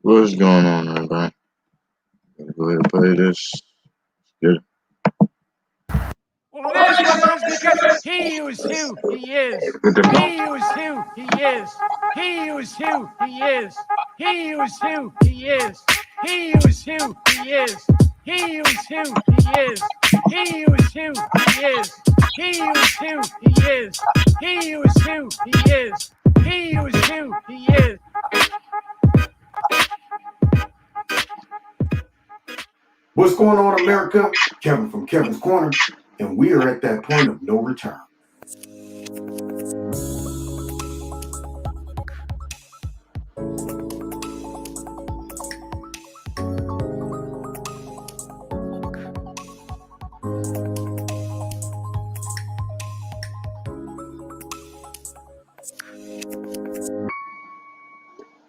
What's going on, everybody? Gonna go ahead and play this. Get it. Well, it is what it is because he is who he is. He is who he is. He is who he is. He is who he is. He is who he is. He is who he is. He is who he is. He is who he is. He is who he is. He is who he is. What's going on, America? Kevin from Kevin's Corner, and we are at that point of no return.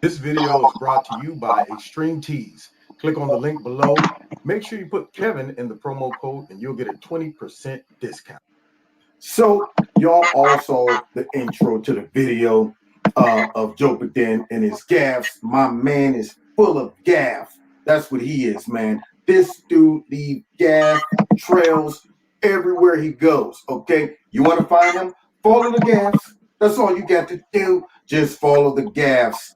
This video is brought to you by Extreme Tees. Click on the link below. Make sure you put Kevin in the promo code and you'll get a 20% discount. So y'all all saw the intro to the video of Joe Biden and his gaffes. My man is full of gaff. That's what he is, man. This dude leaves gaff trails everywhere he goes, okay? You want to find him? Follow the gaffes. That's all you got to do. Just follow the gaffes.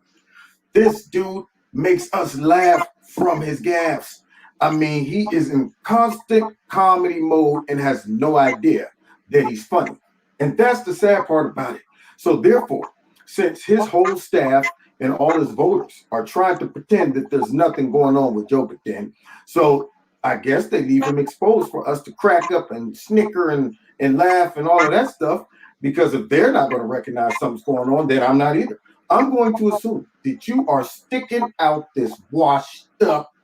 This dude makes us laugh from his gaffes. I mean, he is in constant comedy mode and has no idea that he's funny. And that's the sad part about it. So therefore, since his whole staff and all his voters are trying to pretend that there's nothing going on with Joe Biden, so I guess they leave him exposed for us to crack up and snicker and laugh and all of that stuff, because if they're not going to recognize something's going on, then I'm not either. I'm going to assume that you are sticking out this washed up,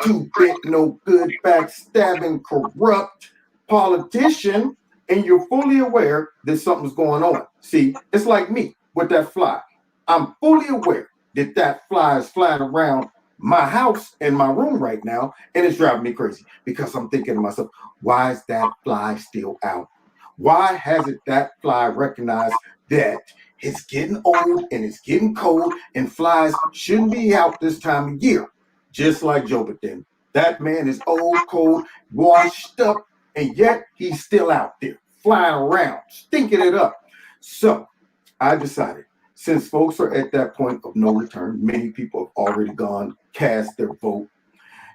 two-bit, no good, backstabbing, corrupt politician, and you're fully aware that something's going on. See, it's like me with that fly. I'm fully aware that that fly is flying around my house and my room right now, and it's driving me crazy because I'm thinking to myself, why is that fly still out? Why hasn't that fly recognized that it's getting old and it's getting cold and flies shouldn't be out this time of year? Just like Joe Biden. That man is old, cold, washed up, and yet he's still out there flying around, stinking it up. So I decided, since folks are at that point of no return, many people have already gone, cast their vote.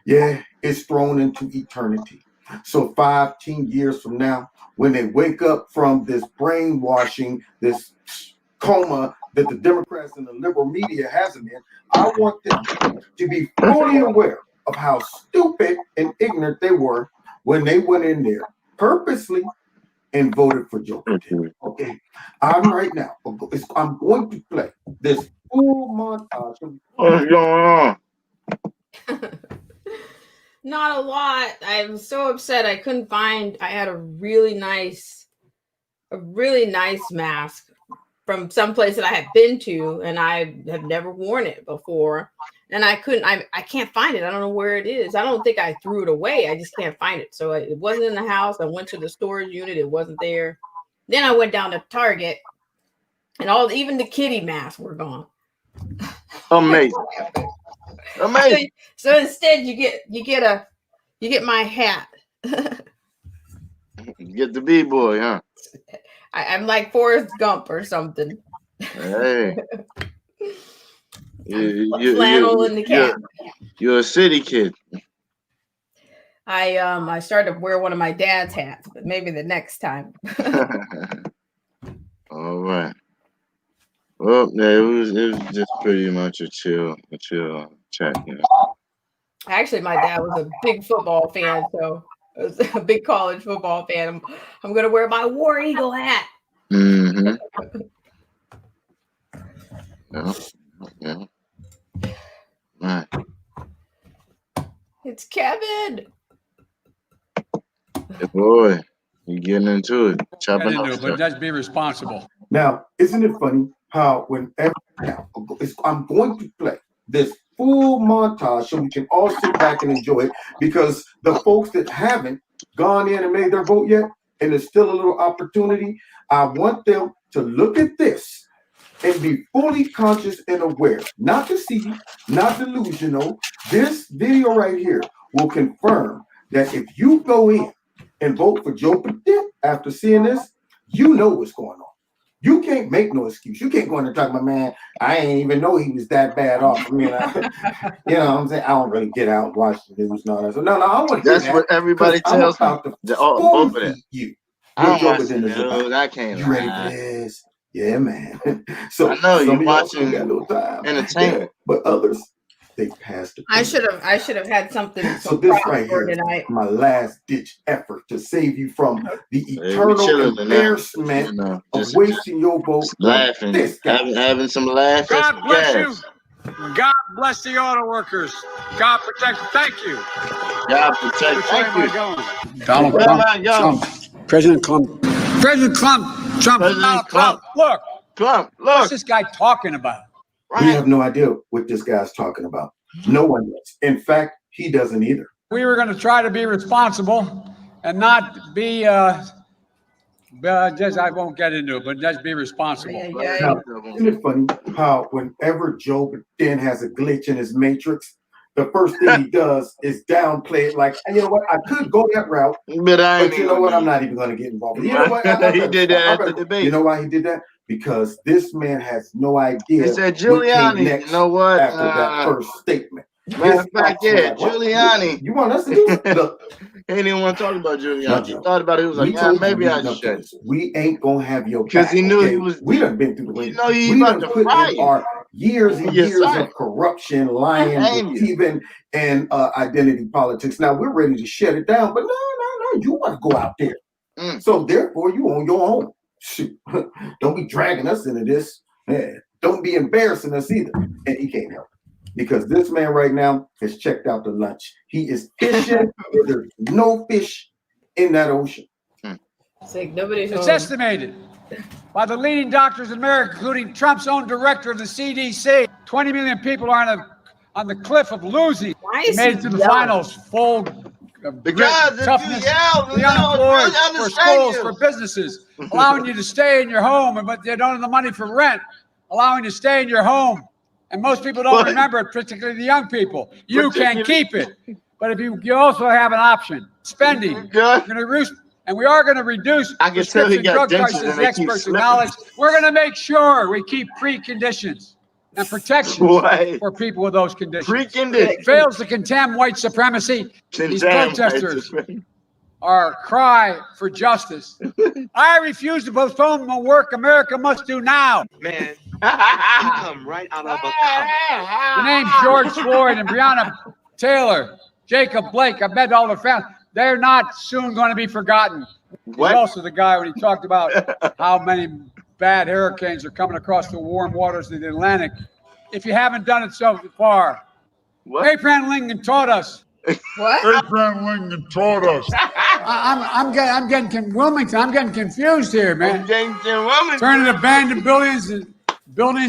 Yeah, it's thrown into eternity. So 15 years from now, when they wake up from this brainwashing, this coma that the Democrats and the liberal media has them in, I want them to be fully aware of how stupid and ignorant they were when they went in there purposely and voted for Joe Biden. Okay, I'm right now. I'm going to play this full montage. What's going on? Not a lot. I'm so upset I couldn't find. I had a really nice mask from someplace that I had been to, and I have never worn it before. And I can't find it. I don't know where it is. I don't think I threw it away. I just can't find it. So it wasn't in the house. I went to the storage unit. It wasn't there. Then I went down to Target, and even the kitty masks were gone. Amazing. Amazing. So instead, you get my hat. Get the B-boy, huh? I'm like Forrest Gump or something. Hey. Flannel in the cap. You're a city kid. I started to wear one of my dad's hats, but maybe the next time. All right. Well, yeah, it was just pretty much a chill chat, you know. Actually, my dad was a big football fan, so as a big college football fan, I'm going to wear my War Eagle hat. Mm-hmm. Yeah. Right. It's Kevin. Hey, boy, you getting into it. Chopping up But stuff. just be responsible. Now, isn't it funny how whenever now I'm going to play this full montage so we can all sit back and enjoy it, because the folks that haven't gone in and made their vote yet, and there's still a little opportunity, I want them to look at this and be fully conscious and aware, not deceived, not delusional. This video right here will confirm that if you go in and vote for Joe Biden after seeing this, you know what's going on. You can't make no excuse. You can't go in and talk about, man, I ain't even know he was that bad off. I mean, you know what I'm saying? I don't really get out and watch the news and all that. So no, I want to That's what everybody tells me. both Of them. You. I don't Joe watch Biden the is about. news. I can't You ready lie. for this? Yeah, man. So I know, some you're of y'all watching still got no time. entertainment. Yeah, but others, they passed the I should have had something. So this right for here is tonight. my last ditch effort to save you from the we eternal chilling tonight. embarrassment You know, of just wasting your vote. laughing, This guy. having some laughs. God bless you. God bless the auto workers. God protect. Thank you. God protect. Which way am I Thank you. going? Donald Where Trump. am I going? President Trump. President Trump. President Donald Trump. Look, Trump, what's look. this guy talking about? We have no idea what this guy's talking about. No one does. In fact, he doesn't either. We were going to try to be responsible and not be just, I won't get into it, but just be responsible. Yeah. Now, isn't it funny how whenever Joe Biden has a glitch in his matrix, the first thing he does is downplay it like, you know what, I could go that route, But I ain't but you know what, I'm not even going to get involved. You know what? He did that at the debate. You know why he did that? Because this man has no idea. He said, what came Giuliani, next you know what? after that first statement. Matter of fact, yeah, Like, what? Giuliani. You want us to do it? Look, He didn't even want to talk about No, Giuliani. He Joe. thought about it. He was we like, yeah, told you maybe I leading up to should. this, we ain't gonna have your Because back, he knew okay? he was. We done been through the You ring. know he We about done to put fry in you. our years and Yes, years sir. of corruption, lying, Damn you. deceiving, and identity politics. Now we're ready to shut it down, but no, you want to go out there. Mm. So therefore, you on your own. Shoot, don't be dragging us into this. Yeah. Don't be embarrassing us either. And he can't help it. Because this man right now has checked out the lunch. He is fishing. There's no fish in that ocean. It's like nobody's It's home. estimated by the leading doctors in America, including Trump's own director of the CDC. 20 million people are on the cliff of losing. Why They is made he it to the yelling? finals full of grit, Because if you toughness, yell, the no one unemployed, really for understand schools, you. for businesses, allowing you to stay in your home, but they don't have the money for rent, allowing you to stay in your home. And most people don't What? remember it, particularly the young people. You can Particularly- keep it. But if you also have an option, spending. Good. We're going to reduce, and we are going to reduce I can tell he prescription got drug dentures prices. and The they keep experts slipping. acknowledge we're going to make sure we keep preconditions and protections Why? for people with those conditions. Precondition. Fails to condemn white supremacy. These protesters are a cry for justice. I refuse to postpone the work America must do now. Man, you come right out of a The names George Floyd and Breonna Taylor, Jacob Blake, I bet all their families, they're not soon going to be forgotten. He's What? also the guy when he talked about how many bad hurricanes are coming across the warm waters of the Atlantic. If you haven't done it so far, What? Abraham Lincoln taught us. What? Abraham Lincoln taught us. I'm getting Wilmington. I'm getting confused here, man. James and Woman. Turning abandoned buildings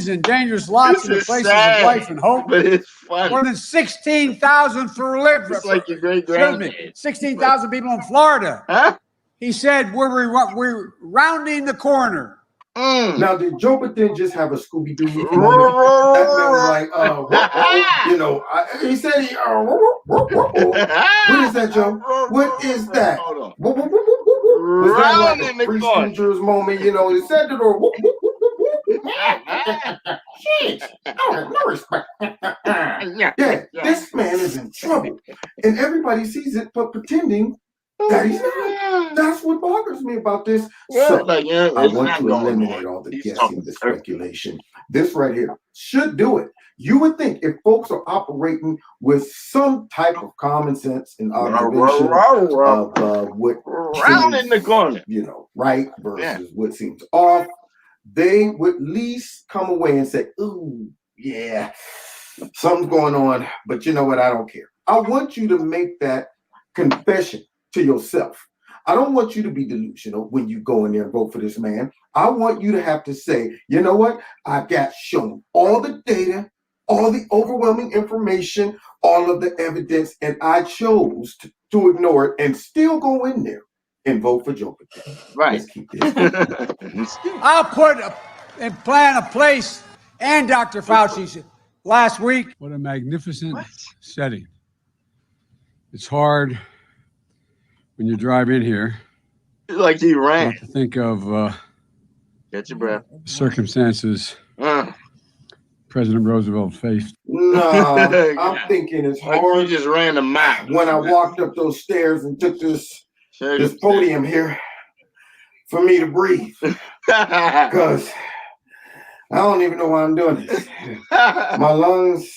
and dangerous lots This into is places sad, of life and hope. but it's funny. More than 16,000 for live. It's like your great Excuse grandma. me, 16,000 people in Florida. Huh? He said we're rounding the corner. Mm. Now, did Joe Biden just have a Scooby-Doo moment? That man was like, you know, he said what is that, Joe? What is that? Hold on. Was that like Rounding a the Three corner. Stooges moment? You know, he said the door. Jeez, no respect. Yeah, this man is in trouble, and everybody sees it, but pretending that he's not. That's what bothers me about this. So, Like, yeah, I it's want not to going eliminate on. all the He's guessing, talking the circle. speculation. This right here should do it. You would think if folks are operating with some type of common sense and observation of what round in the corner, right versus what seems off, they would at least come away and say, "Ooh, yeah, something's going on." But you know what? I don't care. I want you to make that confession to yourself. I don't want you to be delusional when you go in there and vote for this man. I want you to have to say, you know what? I got shown all the data, all the overwhelming information, all of the evidence, and I chose to ignore it and still go in there and vote for Joe Biden. Right. Let's keep this. I'll put and plan a place, and Dr. Fauci last week. What a magnificent setting. It's hard when you drive in here. Like he ran. Not to think of Get your breath. circumstances President Roosevelt faced. No, I'm thinking it's Like hard. you just ran a mile. When I walked up those stairs and took this podium here for me to breathe, because I don't even know why I'm doing this. My lungs,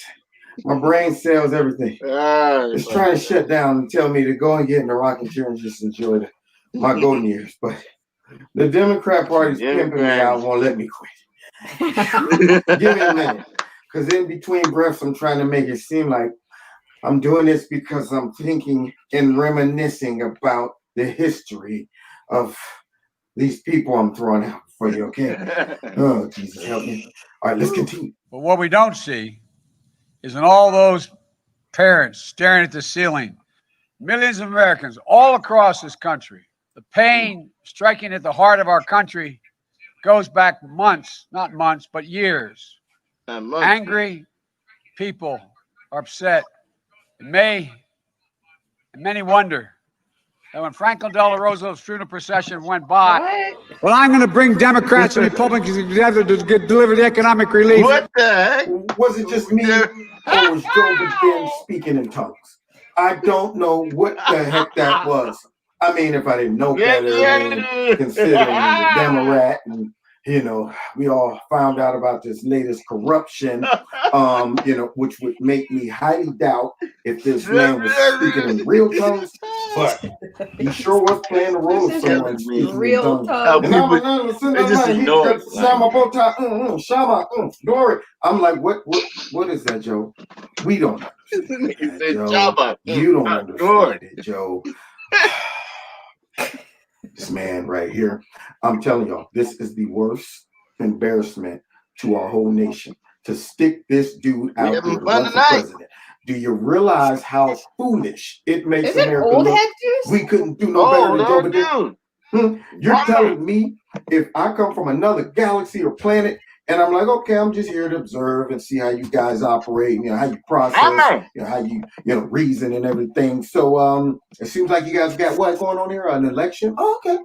my brain cells, everything. It's trying to shut down and tell me to go and get in the rocking chair and just enjoy my golden years. But the Democrat Party's pimping me out, won't let me quit. Give me a minute. Because in between breaths, I'm trying to make it seem like I'm doing this because I'm thinking and reminiscing about the history of these people I'm throwing out for you, okay? Oh, Jesus, help me. All right, let's continue. But what we don't see is in all those parents staring at the ceiling, millions of Americans all across this country, the pain striking at the heart of our country goes back months, not months, but years. Angry people are upset. And many wonder that when Franklin Delano Roosevelt's funeral procession went by, well, I'm going to bring Democrats and Republicans together to deliver the economic relief. What the heck? Was it just me, or was Joe Biden speaking in tongues? I don't know what the heck that was. I mean, if I didn't know better, considering the Democrat, and we all found out about this latest corruption, which would make me highly doubt if this man was speaking in real tongues. But he sure was playing the role of someone speaking real in tongues. Glory. I'm like, what is that, Joe? We don't understand that, Joe. You don't understand it, Joe. This man right here, I'm telling y'all, this is the worst embarrassment to our whole nation to stick this dude out there to run for president. Do you realize how foolish it makes America look? We couldn't do no better than Joe Biden. You're telling me if I come from another galaxy or planet and I'm like, okay, I'm just here to observe and see how you guys operate, how you process, how you, reason and everything. So it seems like you guys got what going on here? An election? Oh, okay.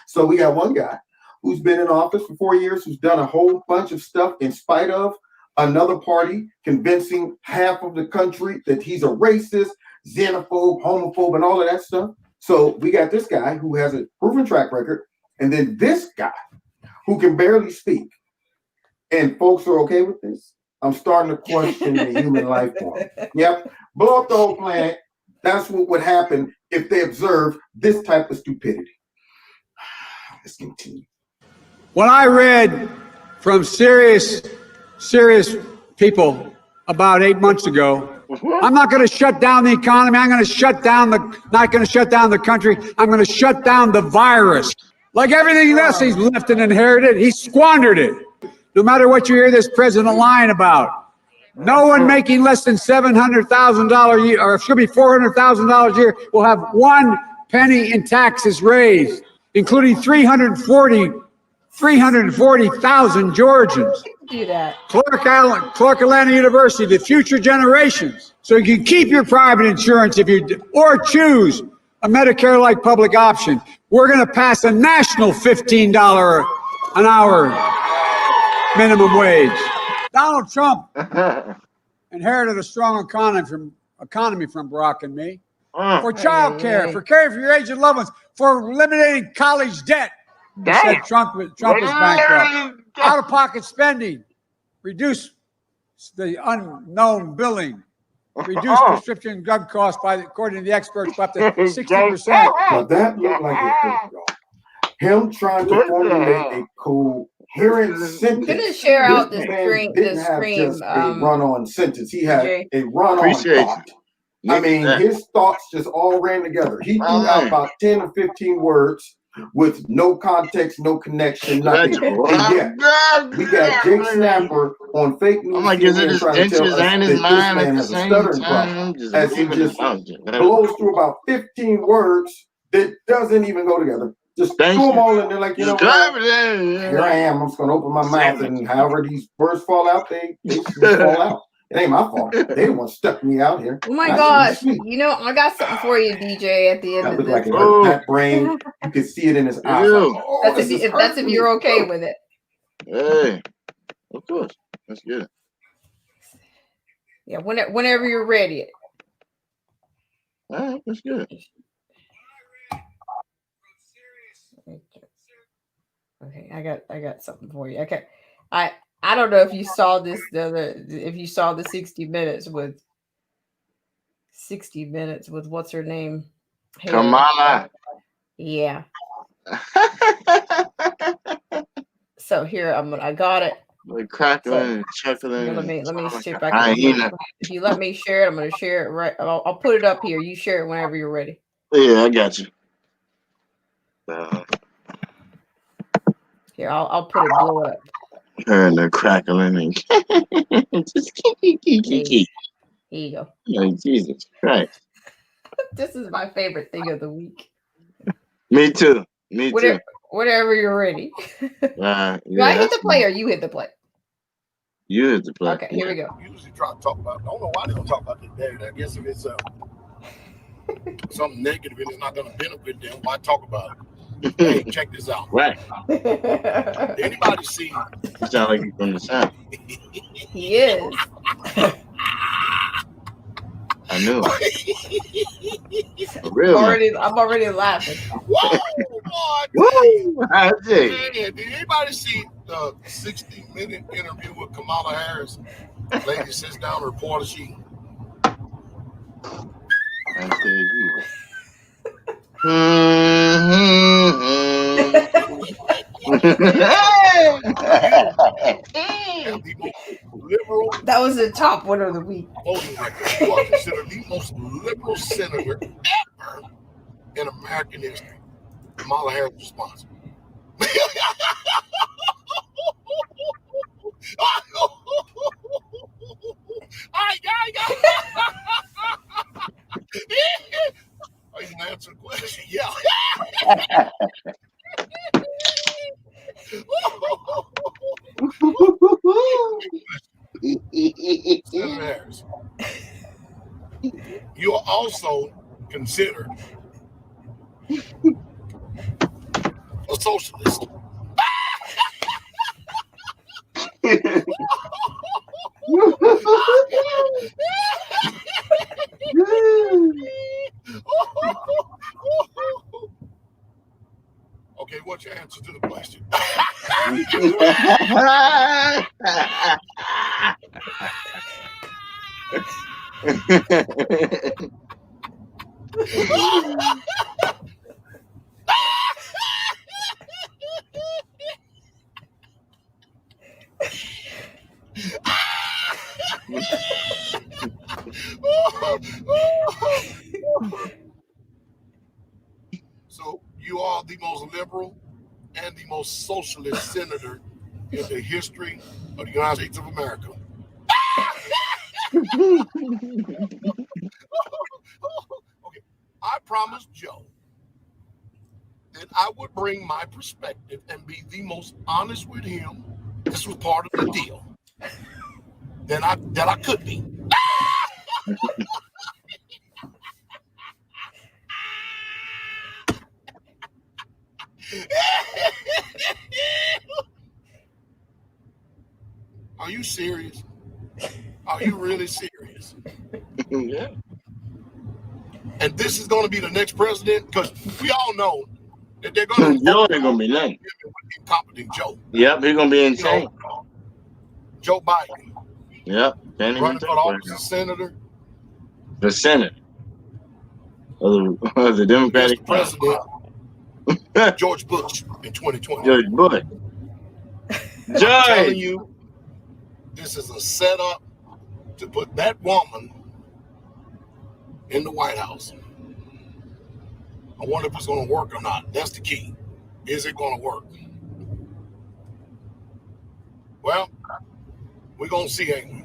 So we got one guy who's been in office for 4 years, who's done a whole bunch of stuff in spite of another party convincing half of the country that he's a racist, xenophobe, homophobe, and all of that stuff. So we got this guy who has a proven track record, and then this guy who can barely speak. And folks are okay with this? I'm starting to question the human life form. Yep. Blow up the whole planet. That's what would happen if they observe this type of stupidity. Let's continue. What I read from serious people about 8 months ago, I'm not going to shut down the economy. I'm going to not going to shut down the country. I'm going to shut down the virus. Like everything else he's left and inherited, he squandered it. No matter what you hear this president lying about, no one making less than $700,000 a year, or it should be $400,000 a year, will have 1 penny in taxes raised, including 340,000 Georgians. Do that. Clark Atlanta University, the future generations. So you can keep your private insurance or choose a Medicare-like public option. We're going to pass a national $15 an hour minimum wage. Donald Trump inherited a strong economy from Barack and me. For child care, for caring for your aged loved ones, for eliminating college debt. He said Trump is bankrupt. Out-of-pocket spending, reduce the unknown billing. Reduce prescription drug costs by, according to the experts, by up to 60%. Now that looked like it hurt, y'all. Him trying to formulate a coherent sentence. I'm gonna share out the man screen. didn't The have screen. just a run-on sentence. He had DJ. a run-on Appreciate thought. you. I mean, his thoughts just all ran together. He threw out about 10 or 15 words with no context, no connection, nothing. And yet, we got Jake Snapper on fake news. I'm like, is it his trying to tell dentures us and that his this mind man at the has a same stuttering time? problem, as he just blows through about 15 words that doesn't even go together. Just threw them all in there like, you know what? Here I am. I'm just going to open my mouth, and however these words fall out, they just fall out. It ain't my fault. They the ones stuck me out here. Oh my gosh. You know, I got something for you, DJ, at the end That of looked this. like it hurt that brain. You could see it in his eyes. Like, oh, That's if you're okay with it. Hey, of course. That's good. Yeah, whenever you're ready. All right, that's good. Okay, I got something for you. Okay. I don't know if you saw this if you saw the 60 minutes with what's her name? Kamala. Yeah. So here I got it. Like crackling and chuckling. Let me see if I I can. If you let me share it, I'm gonna share it right. I'll put it up here. You share it whenever you're ready. Yeah, I got you. Here, I'll put it blow it up. Her and the crackling and just Here you go. Like, Jesus Christ. This is my favorite thing of the week. Me too. Me too. Whenever you're ready. Yeah, Do I hit the play or you hit the play? You hit the play. Okay, here we go. Usually try to talk about. I don't know why they don't talk about this dad. I guess if it's something negative and it's not going to benefit them, why talk about it? Hey, check this out. Right. Did anybody see? You sound like you're from the South. He is. I knew. For real. I'm already laughing. Whoa, boy! Woo! I see. Man, did anybody see the 60-minute interview with Kamala Harris? Lady sits down, reporter sheet. I tell you. Liberal. That was the top one of the week. Voting record. You are considered the most liberal senator ever in American history. Kamala Harris response. Are you gonna answer the question? Yeah. Senator Harris, you are also considered a socialist. Okay, what's your answer to the question? So you are the most liberal and the most socialist senator in the history of the United States of America. Okay, I promised Joe that I would bring my perspective and be the most honest with him. This was part of the deal. That I could be. Are you serious? Are you really serious? Yeah. And this is going to be the next president? Because we all know that they're going to. Joe ain't going to be nothing. Incompetent Joe. Yep, he's going to be insane. Joe Biden. Yep. Can't even running for the talk right office now. of senator The Senate of the against Democratic the Party. president, George Bush, in 2020. Judge Bush. I'm telling Judge. you, this is a setup to put that woman in the White House. I wonder if it's going to work or not. That's the key. Is it going to work? Well, we're going to see, ain't we?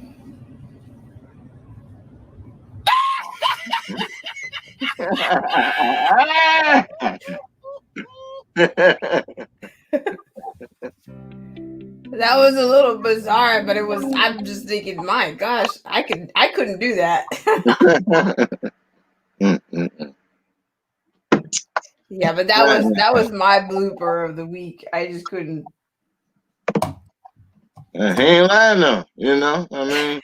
That was a little bizarre, but it was. I'm just thinking, my gosh, I couldn't do that. Yeah, but that was my blooper of the week. I just couldn't. He ain't lying though, you know. I mean,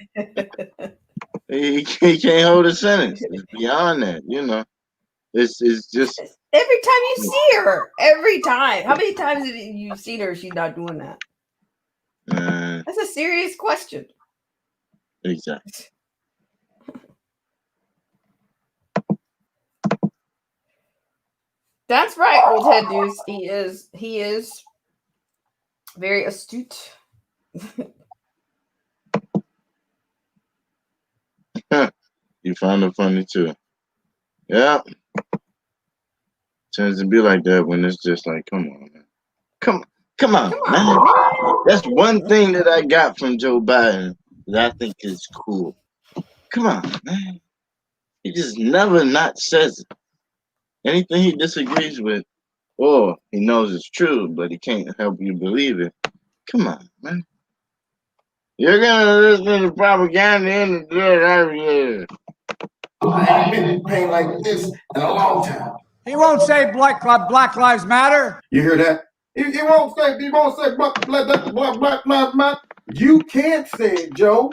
he can't hold a sentence. It's beyond that, you know. It's just Every time you see her, every time. How many times have you seen her? She's not doing that. That's a serious question. Exactly. That's right, old head dudes. He is very astute. You found it funny too. Yeah. Tends to be like that when it's just like, come on, man. Come on, man. That's one thing that I got from Joe Biden that I think is cool. Come on, man. He just never not says it. Anything he disagrees with, or he knows it's true, but he can't help you believe it. Come on, man. You're gonna listen to propaganda and do it every year. I ain't been in pain like this in a long time. He won't say Black Lives Matter. You hear that? He won't say Black Lives Matter. You can't say it, Joe.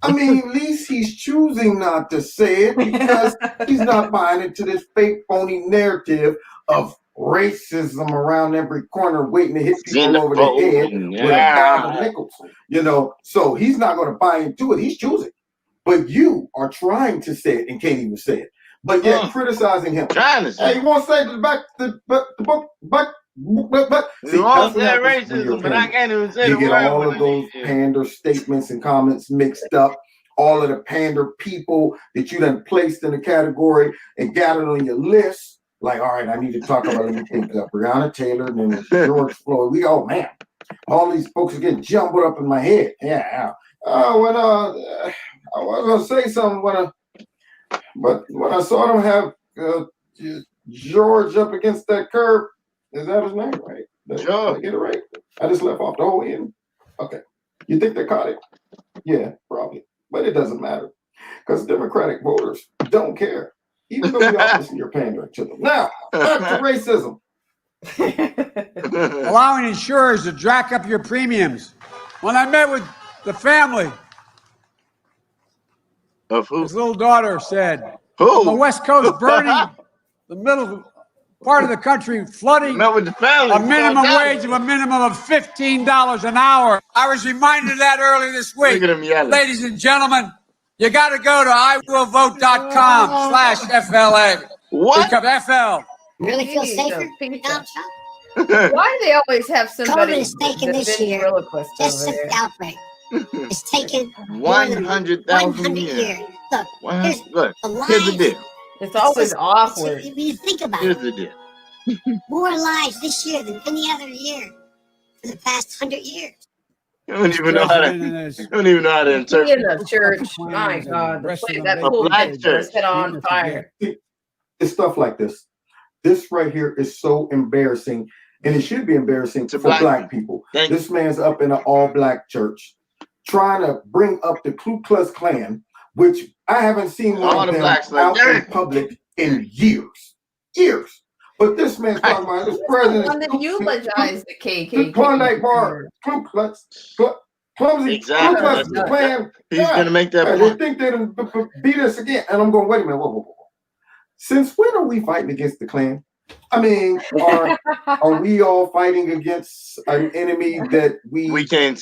I mean, at least he's choosing not to say it because he's not buying into this fake, phony narrative of racism around every corner waiting to hit people over the head with a dime of nickels. You know, so he's not going to buy into it. He's choosing. But you are trying to say it and can't even say it. But yet criticizing him. Trying to say Hey, you want to say the book, but see, you won't that's what say happens when you're racism, but I can't even say you the get word. all of those pander statements and comments mixed up. All of the pander people that you done placed in a category and gathered on your list. Like, all right, I need to talk about, let me think, Breonna Taylor and then George Floyd. Oh man, all these folks are getting jumbled up in my head. Yeah. I was gonna say something but when I saw them have George up against that curb, is that his name, right? Did I get it right? I just left off the whole end. Okay. You think they caught it? Yeah, probably. But it doesn't matter because Democratic voters don't care, even though we obviously you're pandering to them. Now, back to racism. Allowing insurers to jack up your premiums. When I met with the family, of who? his little daughter said, who? the West Coast burning, the middle part of the country flooding, met with the family. a minimum wage of a minimum of $15 an hour. I was reminded of that earlier this week. Look at him yelling. Ladies and gentlemen, you got to go to iwillvote.com/FLA. What? Because FL. Really feel safer for Donald Trump? Why do they always have somebody COVID is taken this year. Just an outbreak. It's taken 100,000 years. Look, here's the deal. It's always awkward. When you think about Here's it, the deal. more lives this year than any other year for the past 100 years. You don't even know how to. You don't even know how to interpret. In the church, my God, the place that whole black thing church. was set on fire. It's stuff like this. This right here is so embarrassing, and it should be embarrassing for black people. This man's up in an all-black church trying to bring up the Ku Klux Klan, which I haven't seen one of them out in public in years. But this man's talking about this president. One that eulogized the KKK. The Klondike Bar, Ku Klux, clumsy Ku Klux Klan. He's gonna make that point. They think they're gonna beat us again, and I'm going, wait a minute, whoa. Since when are we fighting against the Klan? I mean, are we all fighting against an enemy that we can't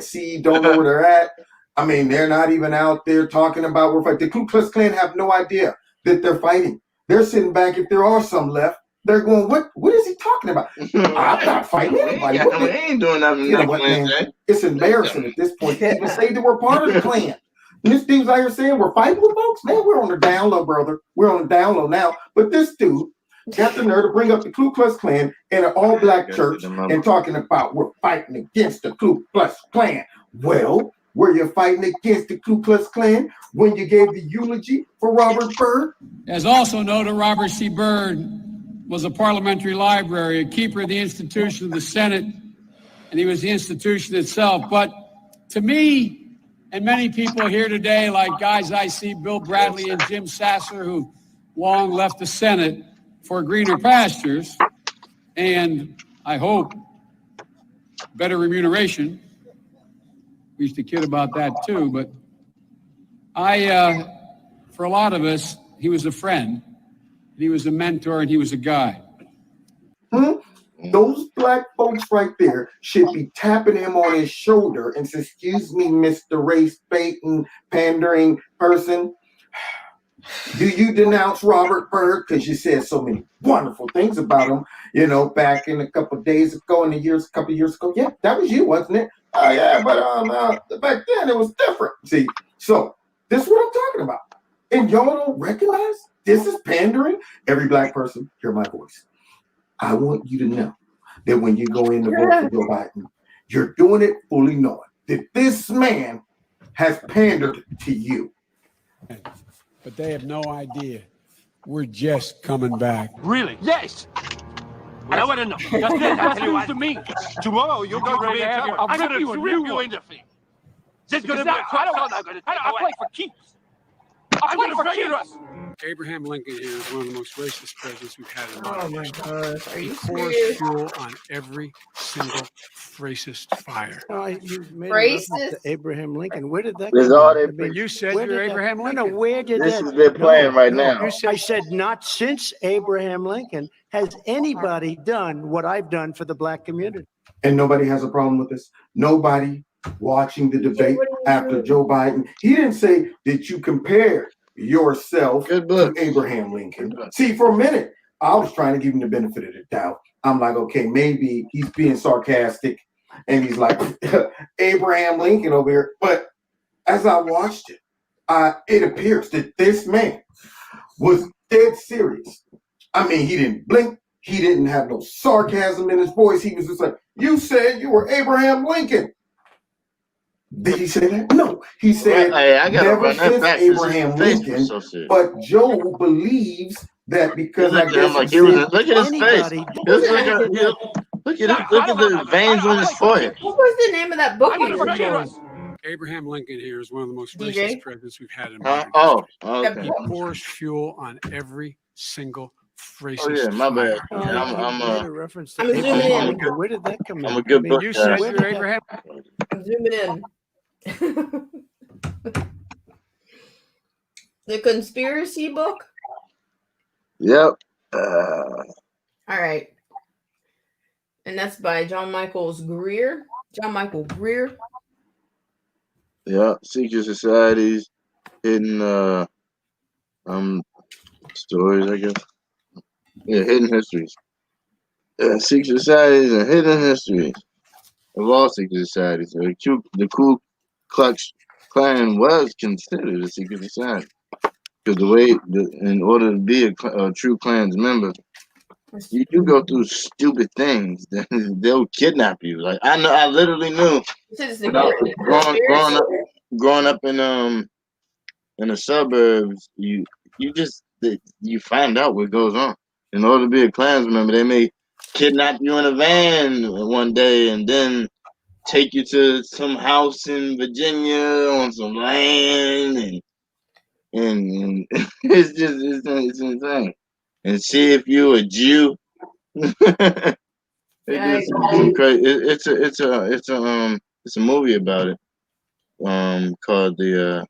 see, don't know where they're at? I mean, they're not even out there talking about we're fighting. The Ku Klux Klan have no idea that they're fighting. They're sitting back. If there are some left, they're going, what is he talking about? I'm not fighting anybody. We ain't doing nothing. You know what, man? It's embarrassing at this point to even say that we're part of the Klan. And this dude's out here saying we're fighting with folks. Man, we're on the down low, brother. We're on the down low now. But this dude got the nerve to bring up the Ku Klux Klan in an all-black church and talking about we're fighting against the Ku Klux Klan. Well, were you fighting against the Ku Klux Klan when you gave the eulogy for Robert Byrd? As also noted, Robert C. Byrd was a parliamentary library, a keeper of the institution of the Senate, and he was the institution itself. But to me, and many people here today, like guys I see, Bill Bradley and Jim Sasser, who long left the Senate for greener pastures, and I hope better remuneration. We used to kid about that too, but for a lot of us, he was a friend, he was a mentor, and he was a guide. Those black folks right there should be tapping him on his shoulder and say, excuse me, Mr. Race-baiting, pandering person. Do you denounce Robert Byrd? Because you said so many wonderful things about him, you know, back in a couple of years ago. Yeah, that was you, wasn't it? Oh, yeah, but back then it was different. See, so this is what I'm talking about. And y'all don't recognize this is pandering? Every black person, hear my voice. I want you to know that when you go in to vote for Joe Biden, you're doing it fully knowing that this man has pandered to you. But they have no idea. We're just coming back. Really? Yes. And I want to know. That's news to me. Tomorrow you're going to be in trouble. I'm going to rip you in the face. This is going to be I play for keeps. I'm going to figure us. Abraham Lincoln here is one of the most racist presidents we've had in Oh my gosh. Are you He pours serious? fuel on every single racist fire. You made a Racist? reference to Abraham Lincoln. Where did that That's come all from? they- You said where you're did that- Abraham Lincoln. No, where did This that? is they're playing right now. You said, I said not since Abraham Lincoln has anybody done what I've done for the black community. And nobody has a problem with this. Nobody watching the debate after Joe Biden. He didn't say that you compared yourself to Abraham Lincoln. See, for a minute, I was trying to give him the benefit of the doubt. I'm like, okay, maybe he's being sarcastic and he's like Abraham Lincoln over here. But as I watched it, it appears that this man was dead serious. I mean, he didn't blink. He didn't have no sarcasm in his voice. He was just like, you said you were Abraham Lincoln. Did he say that? No. He said, I gotta never run that since back. Abraham This is Lincoln, so serious. but Joe believes that because I guess like, he he was, said look at his face. anybody- Look at the veins on his forehead. What was the name of that book you were reading? Abraham Lincoln here is one of the most DJ? racist presidents we've had in Okay. He pours fuel on every single racist Oh yeah, my bad. fire. You made a reference to I'm zooming Abraham in. Lincoln. Where did that come in? I'm a good book You guy. said Where you're did that- Abraham. I'm zooming in. The conspiracy book? Yep. All right. And that's by John Michael Greer. Yeah, secret societies, hidden stories, I guess. Yeah, hidden histories. Secret societies and hidden histories of all secret societies. The Ku Klux Klan was considered a secret society because in order to be a true Klan's member, you go through stupid things. They'll kidnap you. Like I literally knew. Growing up in the suburbs, you find out what goes on. In order to be a Klans member, they may kidnap you in a van one day and then take you to some house in Virginia on some land, and it's insane. And see if you're a Jew. It's a movie about it. Called the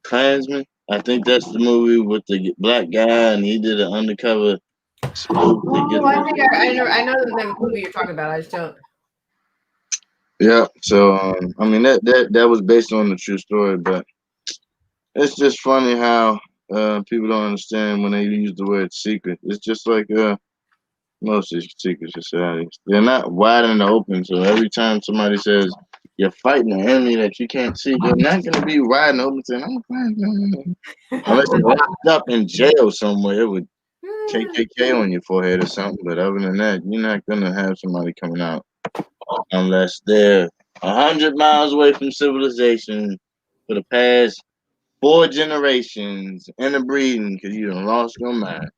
Klansman. I think that's the movie with the black guy, and he did an undercover spook to get. I think I know the movie you're talking about. I just don't. Yeah. So I mean that was based on the true story, but it's just funny how people don't understand when they use the word secret. It's just like most of these secret societies. They're not wide in the open. So every time somebody says you're fighting an enemy that you can't see, they're not going to be wide in the open saying, I'm fighting. Unless you're locked up in jail somewhere with KKK on your forehead or something. But other than that, you're not going to have somebody coming out unless they're 100 miles away from civilization for the past 4 generations and a breeding because you done lost your mind.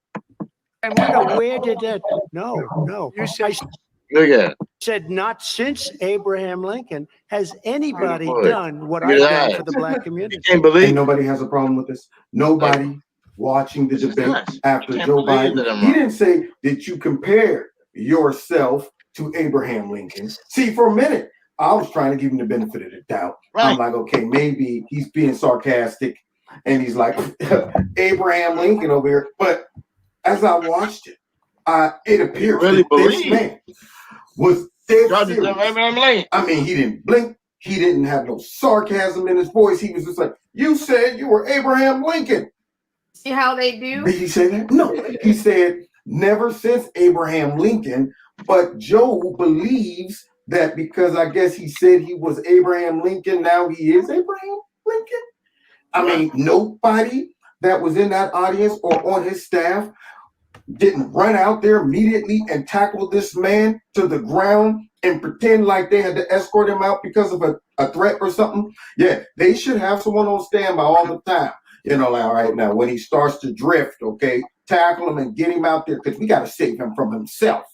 No, where did that? No. You said Look at it. Said not since Abraham Lincoln has anybody Boy, done what look I've at done that. for the black You community. can't believe And nobody has a problem with this. Nobody watching the debate after can't Joe believe that Biden. I'm He wrong. didn't say, did you compare yourself to Abraham Lincoln? See, for a minute, I was trying to give him the benefit of the doubt. I'm like, okay, maybe he's being sarcastic and he's like, Abraham Lincoln over here. But as I watched it, it appears really that this believe? man was dead Judges serious. of Abraham Lincoln. I mean, he didn't blink. He didn't have no sarcasm in his voice. He was just like, you said you were Abraham Lincoln. See how they do? Did he say that? No. He said, never since Abraham Lincoln, but Joe believes that because I guess he said he was Abraham Lincoln, now he is Abraham Lincoln. I mean, nobody that was in that audience or on his staff didn't run out there immediately and tackle this man to the ground and pretend like they had to escort him out because of a threat or something. Yeah, they should have someone on standby all the time. You know, like, all right, now when he starts to drift, okay, tackle him and get him out there because we got to save him from himself.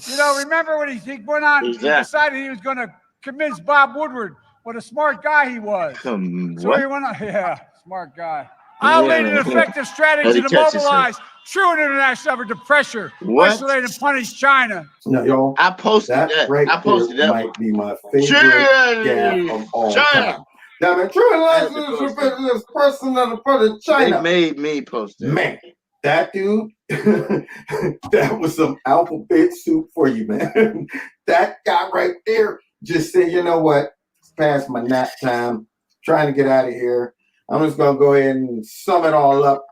You know, remember when he went on, he decided he was going to convince Bob Woodward what a smart guy he was. So he went on, smart guy. I laid an effective strategy to mobilize true international effort to pressure, isolate, and punish China. No, y'all, I posted that. Right, I posted that. Might be my favorite gap of all time. Now, man, true international is person for China. They made me post it. Man, that dude, that was some alphabet soup for you, man. That guy right there just said, you know what? It's past my nap time. Trying to get out of here. I'm just going to go ahead and sum it all up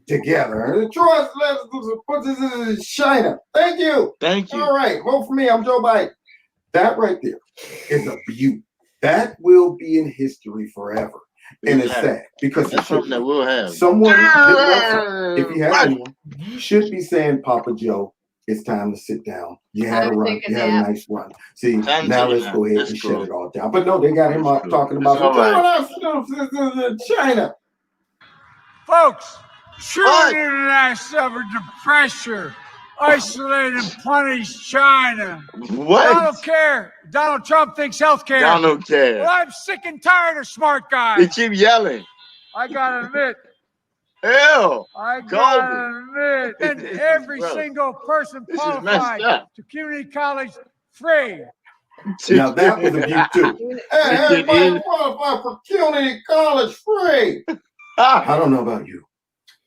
together. Trust, let's put this in China. Thank you. Thank you. All right. Vote for me. I'm Joe Biden. That right there is a beauty. That will be in history forever. And it's sad because that's something that we'll have. Someone, if he has anyone, should be saying, Papa Joe, it's time to sit down. You had a run. You had a nice run. See, now let's go ahead and shut it all down. But no, they got him out talking about China. Folks, true international effort to pressure, isolate, and punish China. What? I don't care. Donald Trump thinks healthcare. I don't care. Well, I'm sick and tired of smart guys. They keep yelling. I gotta admit. Hell. I gotta admit. And every single person qualified to community college free. Now that was a view too. Hey, everybody qualified for community college free. I don't know about you,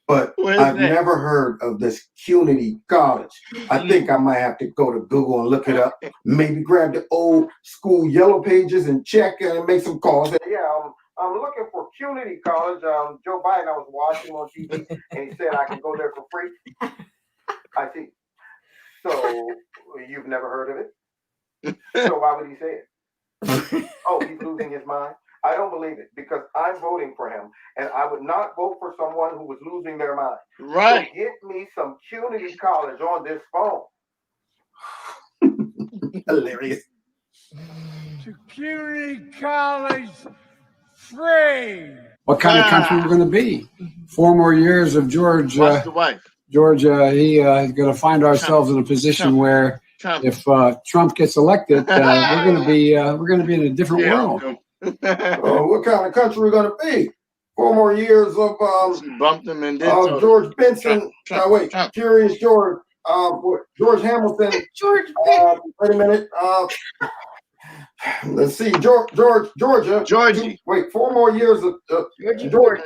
but I've never heard of this community college. I think I might have to go to Google and look it up. Maybe grab the old school yellow pages and check and make some calls. I'm looking for community college. Joe Biden, I was watching on TV, and he said I can go there for free. I see. So you've never heard of it? So why would he say it? Oh, he's losing his mind? I don't believe it because I'm voting for him, and I would not vote for someone who was losing their mind. Right. So get me some community college on this phone. Hilarious. To community college free. What kind of country we're going to be? 4 more years of George. Watch the wife. George, he is going to find ourselves in a position where if Trump gets elected, we're going to be in a different world. What kind of country we're going to be? 4 more years of bumped him and George Benson. Curious George. George Hamilton. George. Wait a minute. Let's see. Georgia. Georgie. Wait, 4 more years of Georgia.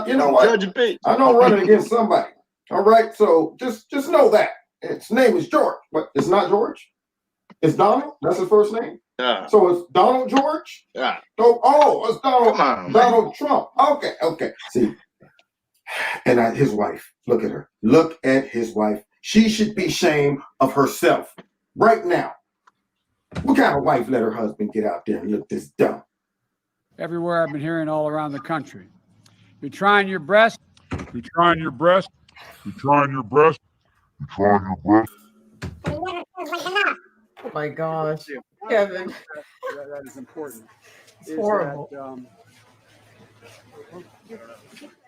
You know what? Georgia Beach. I know I'm running against somebody. All right, so just know that his name is George, but it's not George. It's Donald. That's his first name. So it's Donald George? Yeah. It's Donald, Come on, Donald Trump. Okay. See, and his wife, look at her. Look at his wife. She should be ashamed of herself right now. What kind of wife let her husband get out there and look this dumb? Everywhere I've been hearing all around the country. You're trying your best. You're trying your best. You're trying your best. You're trying your best. Oh my gosh, Kevin. That is important. It's horrible.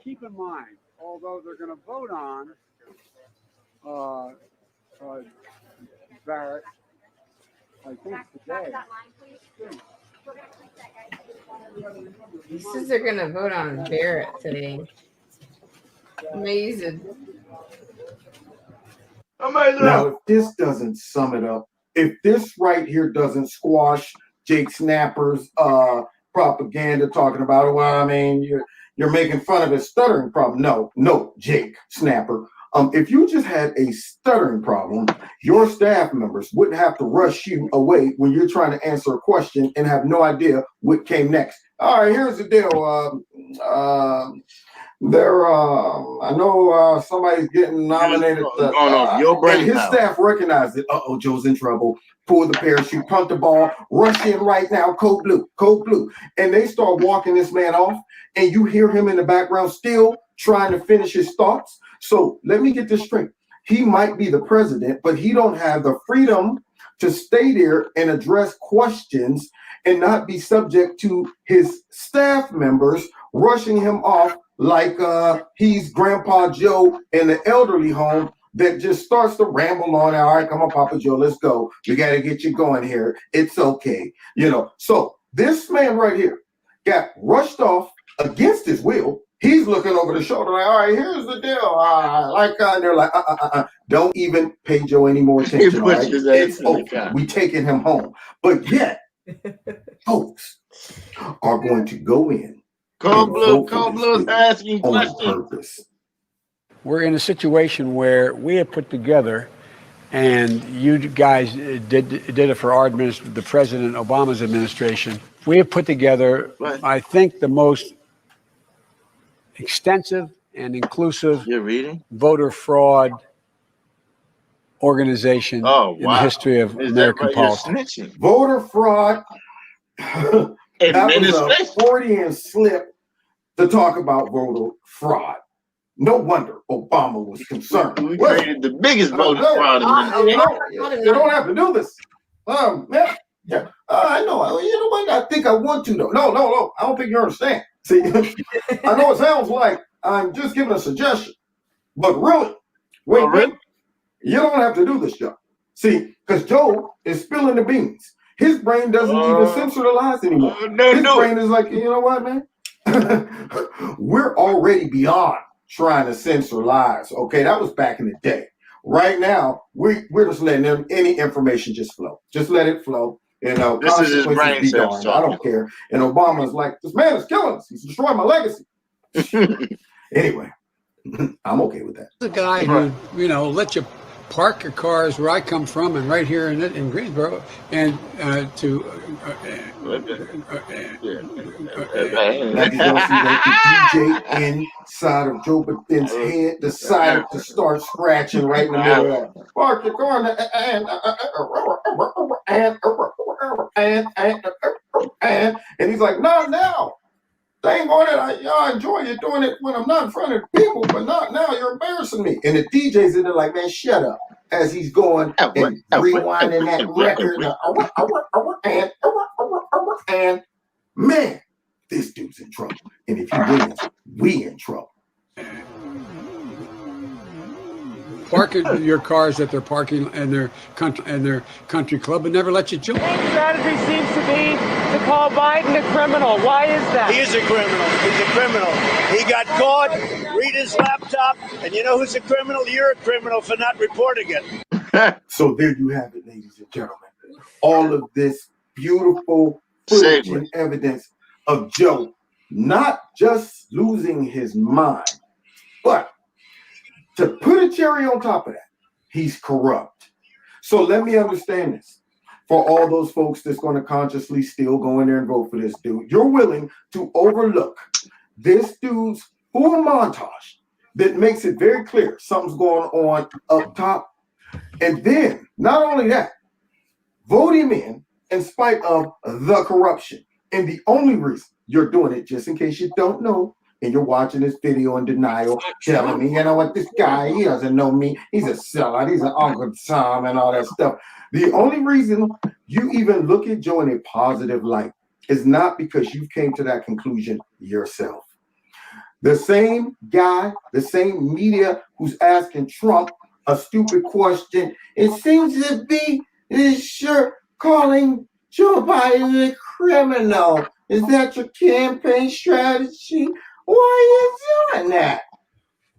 Keep in mind, although they're going to vote on Barrett, I think today. He says they're going to vote on Barrett today. Amazing. Now, if this doesn't sum it up, if this right here doesn't squash Jake Snapper's propaganda talking about, well, I mean, you're making fun of his stuttering problem. No, Jake Snapper. If you just had a stuttering problem, your staff members wouldn't have to rush you away when you're trying to answer a question and have no idea what came next. All right, here's the deal. I know somebody's getting nominated. And his staff recognized it. Joe's in trouble. Pull the parachute, punt the ball, rush in right now, code blue. And they start walking this man off, and you hear him in the background still trying to finish his thoughts. So let me get this straight. He might be the president, but he don't have the freedom to stay there and address questions and not be subject to his staff members rushing him off like he's Grandpa Joe in the elderly home that just starts to ramble on. All right, come on, Papa Joe, let's go. We got to get you going here. It's okay. So this man right here got rushed off against his will. He's looking over the shoulder like, all right, here's the deal. They're like, don't even pay Joe any more attention. All right? It's over. We taking him home. But yet, folks are going to go in. Cold Blue asking questions. We're in a situation where we have put together, and you guys did it for our administration, the President Obama's administration. We have put together, I think, the most extensive and inclusive voter fraud organization in the history of American politics. Voter fraud. That was a Freudian slip to talk about voter fraud. No wonder Obama was concerned. We created the biggest voter fraud in the nation. You don't have to do this. I know. You know what? I think I want to, though. No. I don't think you understand. See, I know it sounds like I'm just giving a suggestion, but really, wait, you don't have to do this, Joe. See, because Joe is spilling the beans. His brain doesn't even censor the lies anymore. His brain is like, you know what, man? We're already beyond trying to censor lies. Okay, that was back in the day. Right now, we're just letting any information just flow. Just let it flow. This is his brain cells. I don't care. And Obama's like, this man is killing us. He's destroying my legacy. Anyway, I'm okay with that. The guy who, let you park your cars where I come from and right here in Greensboro and like you don't see like the DJ inside of Joe Biden's head decided to start scratching right in the middle of that. Park your car and he's like, not now. Dang on it, I enjoy you doing it when I'm not in front of people, but not now. You're embarrassing me. And the DJ's in there like, man, shut up. As he's going and rewinding that record. And man, this dude's in trouble. And if he wins, we in trouble. Park your cars at their parking and their country club and never let you join. The strategy seems to be to call Biden a criminal. Why is that? He is a criminal. He's a criminal. He got caught. Read his laptop. And you know who's a criminal? You're a criminal for not reporting it. So there you have it, ladies and gentlemen. All of this beautiful footage and evidence of Joe not just losing his mind, but to put a cherry on top of that, he's corrupt. So let me understand this. for all those folks that's going to consciously still go in there and vote for this dude. You're willing to overlook this dude's full montage that makes it very clear something's going on up top. And then, not only that, vote him in spite of the corruption. And the only reason you're doing it, just in case you don't know, and you're watching this video in denial, telling me, you know what, this guy, he doesn't know me. He's a sellout. He's an Uncle Tom and all that stuff. The only reason you even look at Joe in a positive light is not because you came to that conclusion yourself. The same guy, the same media who's asking Trump a stupid question, it seems to be sure calling Joe Biden a criminal. Is that your campaign strategy? Why are you doing that?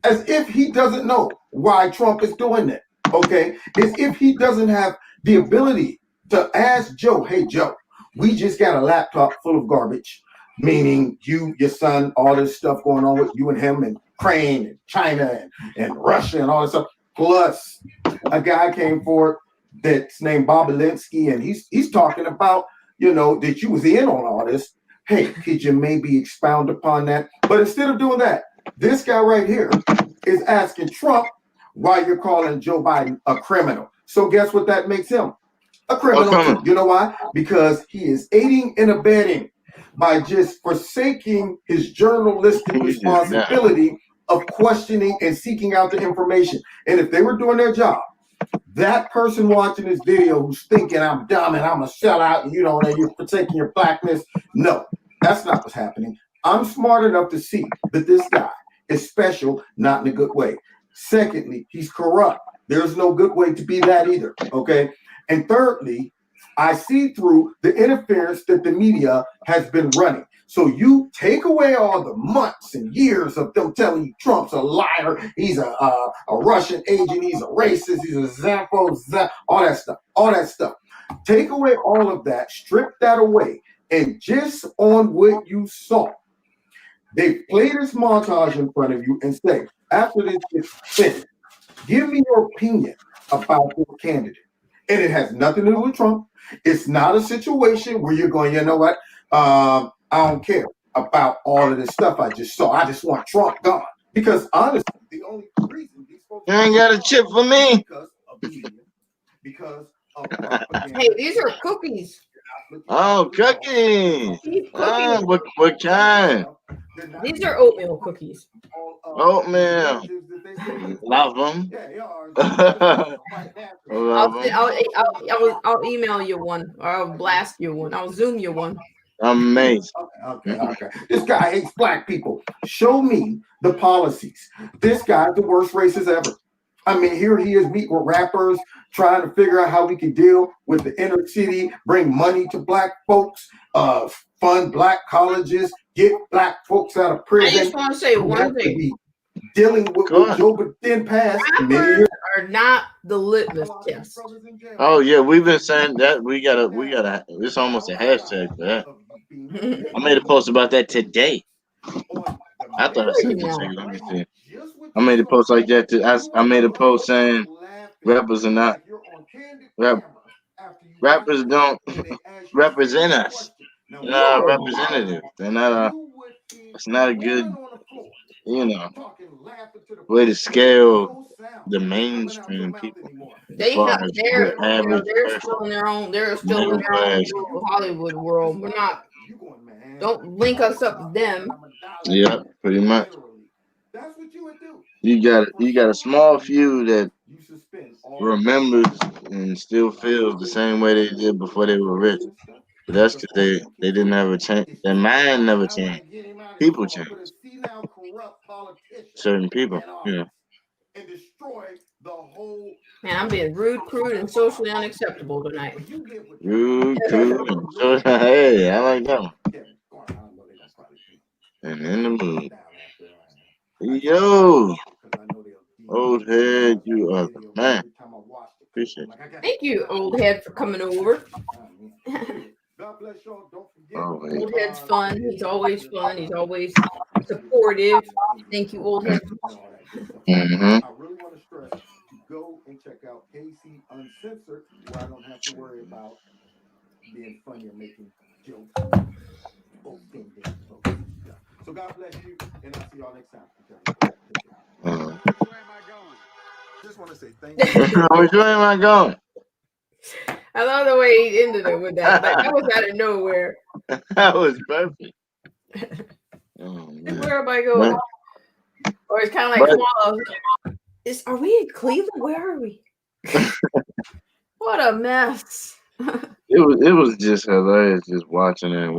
As if he doesn't know why Trump is doing that, okay? As if he doesn't have the ability to ask Joe, hey, Joe, we just got a laptop full of garbage, meaning you, your son, all this stuff going on with you and him and Ukraine and China and Russia and all this stuff. Plus, a guy came forward that's named Bob Alinsky, and he's talking about, you know, that you was in on all this. Hey, could you maybe expound upon that? But instead of doing that, this guy right here is asking Trump why you're calling Joe Biden a criminal. So guess what that makes him? A criminal too. You know why? Because he is aiding and abetting by just forsaking his journalistic responsibility of questioning and seeking out the information. And if they were doing their job, that person watching this video who's thinking I'm dumb and I'm a sellout and you know that you're protecting your blackness, no, that's not what's happening. I'm smart enough to see that this guy is special, not in a good way. Secondly, he's corrupt. There's no good way to be that either, okay? And thirdly, I see through the interference that the media has been running. So you take away all the months and years of them telling you Trump's a liar, he's a Russian agent, he's a racist, he's a Zappo, all that stuff. Take away all of that, strip that away, and just on what you saw, they play this montage in front of you and say, after this is finished, give me your opinion about your candidate. And it has nothing to do with Trump. It's not a situation where you're going, you know what? I don't care about all of this stuff I just saw. I just want Trump gone. Because honestly, the only reason these folks you ain't got a chip for me. Because of hey, these are cookies. Oh, cookies. Oh, what kind? These are oatmeal cookies. Oatmeal. Love them. I'll email you one, or I'll blast you one. I'll Zoom you one. Amazing. Okay. This guy hates black people. Show me the policies. This guy's the worst racist ever. I mean, here he is meeting with rappers, trying to figure out how we can deal with the inner city, bring money to black folks, fund black colleges, get black folks out of prison. I just want to say one thing. Dealing with what Joe Biden passed. Rappers are not the litmus test. Oh yeah, we've been saying that we gotta. It's almost a hashtag for that. I made a post about that today. I thought I said it. Let me see. I made a post like that. I made a post saying rappers are not rappers don't represent us. They're not representative. They're not it's not a good, way to scale the mainstream people. They're still in their own Hollywood world. We're not. Don't link us up with them. Yeah, pretty much. You got a small few that remembers and still feels the same way they did before they were rich. But that's because they didn't have a change. Their mind never changed. People change. Certain people, Man, I'm being rude, crude, and socially unacceptable tonight. Rude, crude, and socially. Hey, I like that one. And in the mood. Yo, old head, you are the man. Appreciate it. Thank you, old head, for coming over. Old head's fun. He's always fun. He's always supportive. Thank you, old head. I really want to stress, go and check out KC Uncensored, where I don't have to worry about being funny or making jokes. Offending folks. Yeah. So God bless you, and I'll see y'all next time. Where am I going? Just want to say thank you. Which way am I going? I love the way he ended it with that. Like, that was out of nowhere. That was perfect. Oh, man. Where am I going? Or it's kind of like, come on, are we in Cleveland? Where are we? What a mess. It was just hilarious just watching it. She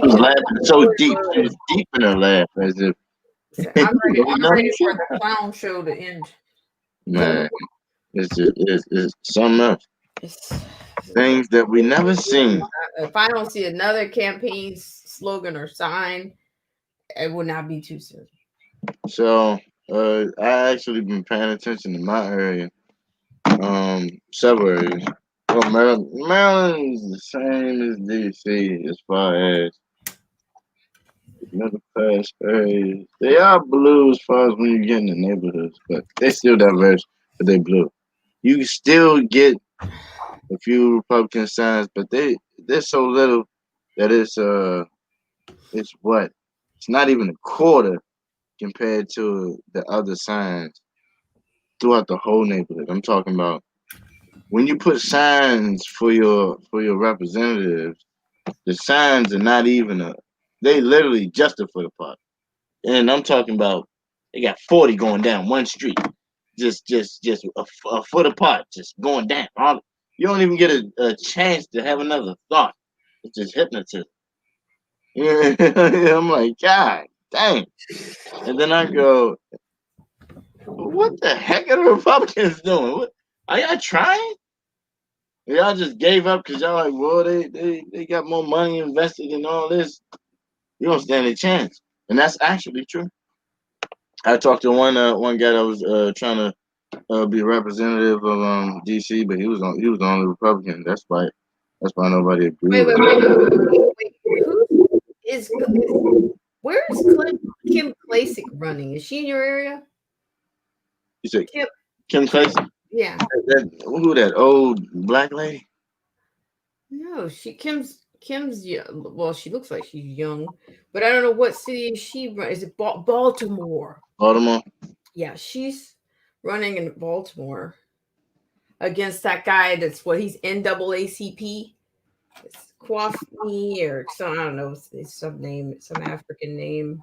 was laughing so deep. She was deep in her laugh as if I'm ready for the clown show to end. Man, it's something else. Things that we never seen. If I don't see another campaign slogan or sign, it will not be too soon. So I actually been paying attention to my area. Several areas. Well, Maryland is the same as DC as far as middle class areas. They are blue as far as when you get in the neighborhoods, but they're still diverse, but they blue. You still get a few Republican signs, but they're so little that it's not even a quarter compared to the other signs throughout the whole neighborhood. I'm talking about when you put signs for your representatives, the signs are not even they literally just a foot apart. And I'm talking about they got 40 going down one street, just a foot apart, just going down. You don't even get a chance to have another thought. It's just hypnotism. I'm like, God dang. And then I go, what the heck are the Republicans doing? Are y'all trying? Y'all just gave up because y'all like, well, they got more money invested in all this. You don't stand a chance. And that's actually true. I talked to one guy that was trying to be a representative of DC, but he was the only Republican. That's why nobody agreed. Where is Kim Klacik running? Is she in your area? You said Kim Klacik? Yeah. Who that old black lady? No, Kim's young. Well, she looks like she's young, but I don't know what city she runs. Is it Baltimore? Baltimore. Yeah, she's running in Baltimore against that guy. He's NAACP. It's Kwame or some, I don't know. It's some name, some African name.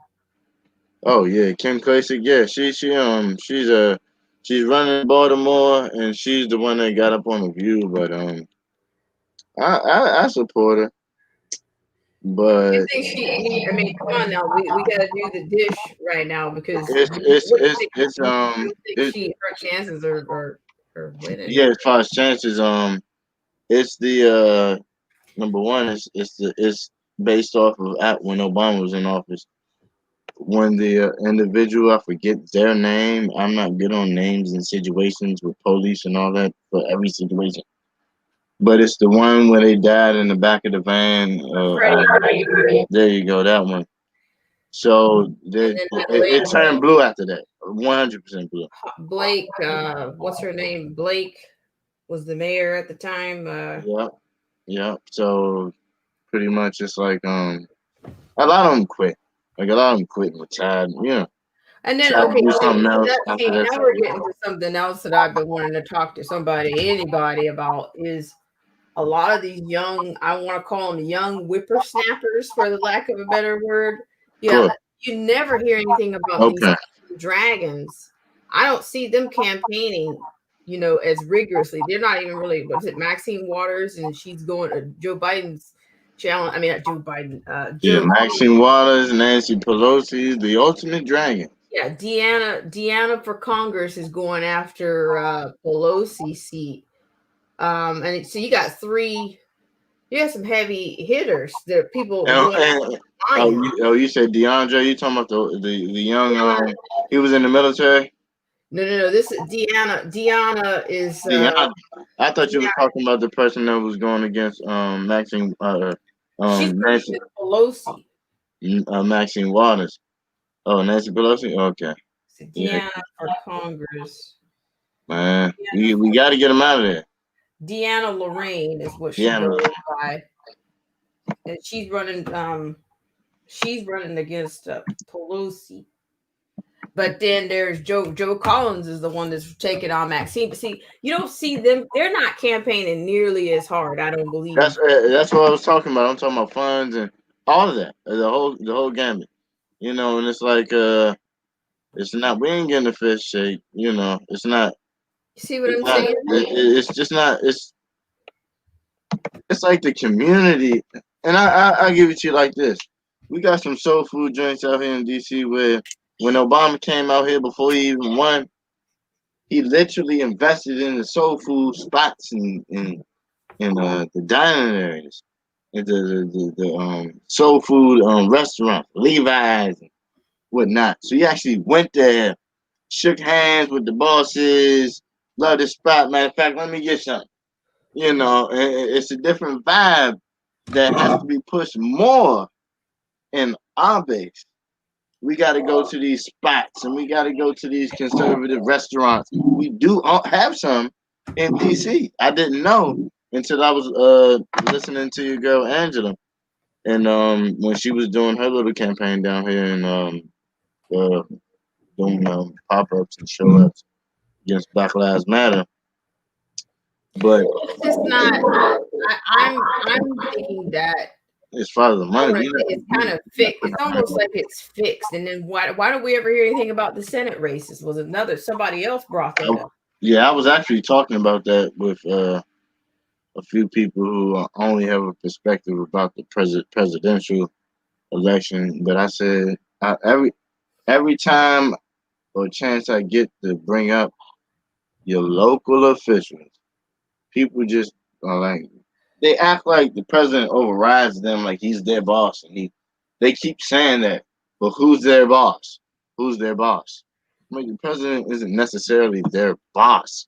Oh yeah, Kim Klacik. Yeah, she's running Baltimore, and she's the one that got up on the View. But I support her. But you think I mean, come on now, we gotta do the dish right now because her chances are winning. Yeah, as far as chances, it's the number one. It's based off of when Obama was in office. When the individual, I forget their name. I'm not good on names and situations with police and all that for every situation. But it's the one where they died in the back of the van. There you go, that one. So it turned blue after that. 100% blue. Blake, what's her name? Blake was the mayor at the time. Yep. So pretty much it's like a lot of them quit. Like a lot of them quit and retired. Yeah. And then now we're getting to something else that I've been wanting to talk to anybody about is a lot of these young, I want to call them young whippersnappers for the lack of a better word. Yeah, you never hear anything about these dragons. I don't see them campaigning, as rigorously. They're not even really, was it Maxine Waters? And she's going to Joe Biden's challenge. I mean, not Joe Biden. Maxine Waters, Nancy Pelosi, the ultimate dragon. Yeah, Deanna for Congress is going after Pelosi's seat. And so you got some heavy hitters that people. You said DeAndre? You talking about the young? He was in the military. No. This is Deanna. Deanna is. Deanna. I thought you were talking about the person that was going against Maxine. Nancy Pelosi. Maxine Waters. Oh, Nancy Pelosi. Okay. So Deanna for Congress. Man, we got to get him out of there. Deanna Lorraine is what she Deanna. goes by, and she's running against Pelosi. But then there's Joe Collins is the one that's taking on Maxine. But see, you don't see them; they're not campaigning nearly as hard. I don't believe. That's what I was talking about. I'm talking about funds and all of that, the whole gamut. You know, and it's like it's not. We ain't getting the fish shake. You know, it's not. You see what I'm saying? It's just not. It's like the community, and I give it to you like this. We got some soul food joints out here in DC where when Obama came out here before he even won, he literally invested in the soul food spots and the dining areas, and the soul food restaurant, Levi's and whatnot. So he actually went there, shook hands with the bosses, loved the spot. Matter of fact, let me get something. You know, it's a different vibe that has to be pushed more in our base. We got to go to these spots and we got to go to these conservative restaurants. We do have some in DC. I didn't know until I was listening to your girl Angela, and when she was doing her little campaign down here and doing pop-ups and show-ups against Black Lives Matter. But it's just not. I'm thinking that as far as the money, it's kind of fixed. It's almost like it's fixed. And then why don't we ever hear anything about the Senate races? Was somebody else brought that up? Yeah, I was actually talking about that with a few people who only have a perspective about the presidential election. But I said every time or chance I get to bring up your local officials, people just are like, they act like the president overrides them, like he's their boss, and they keep saying that. But who's their boss? Who's their boss? Like, the president isn't necessarily their boss.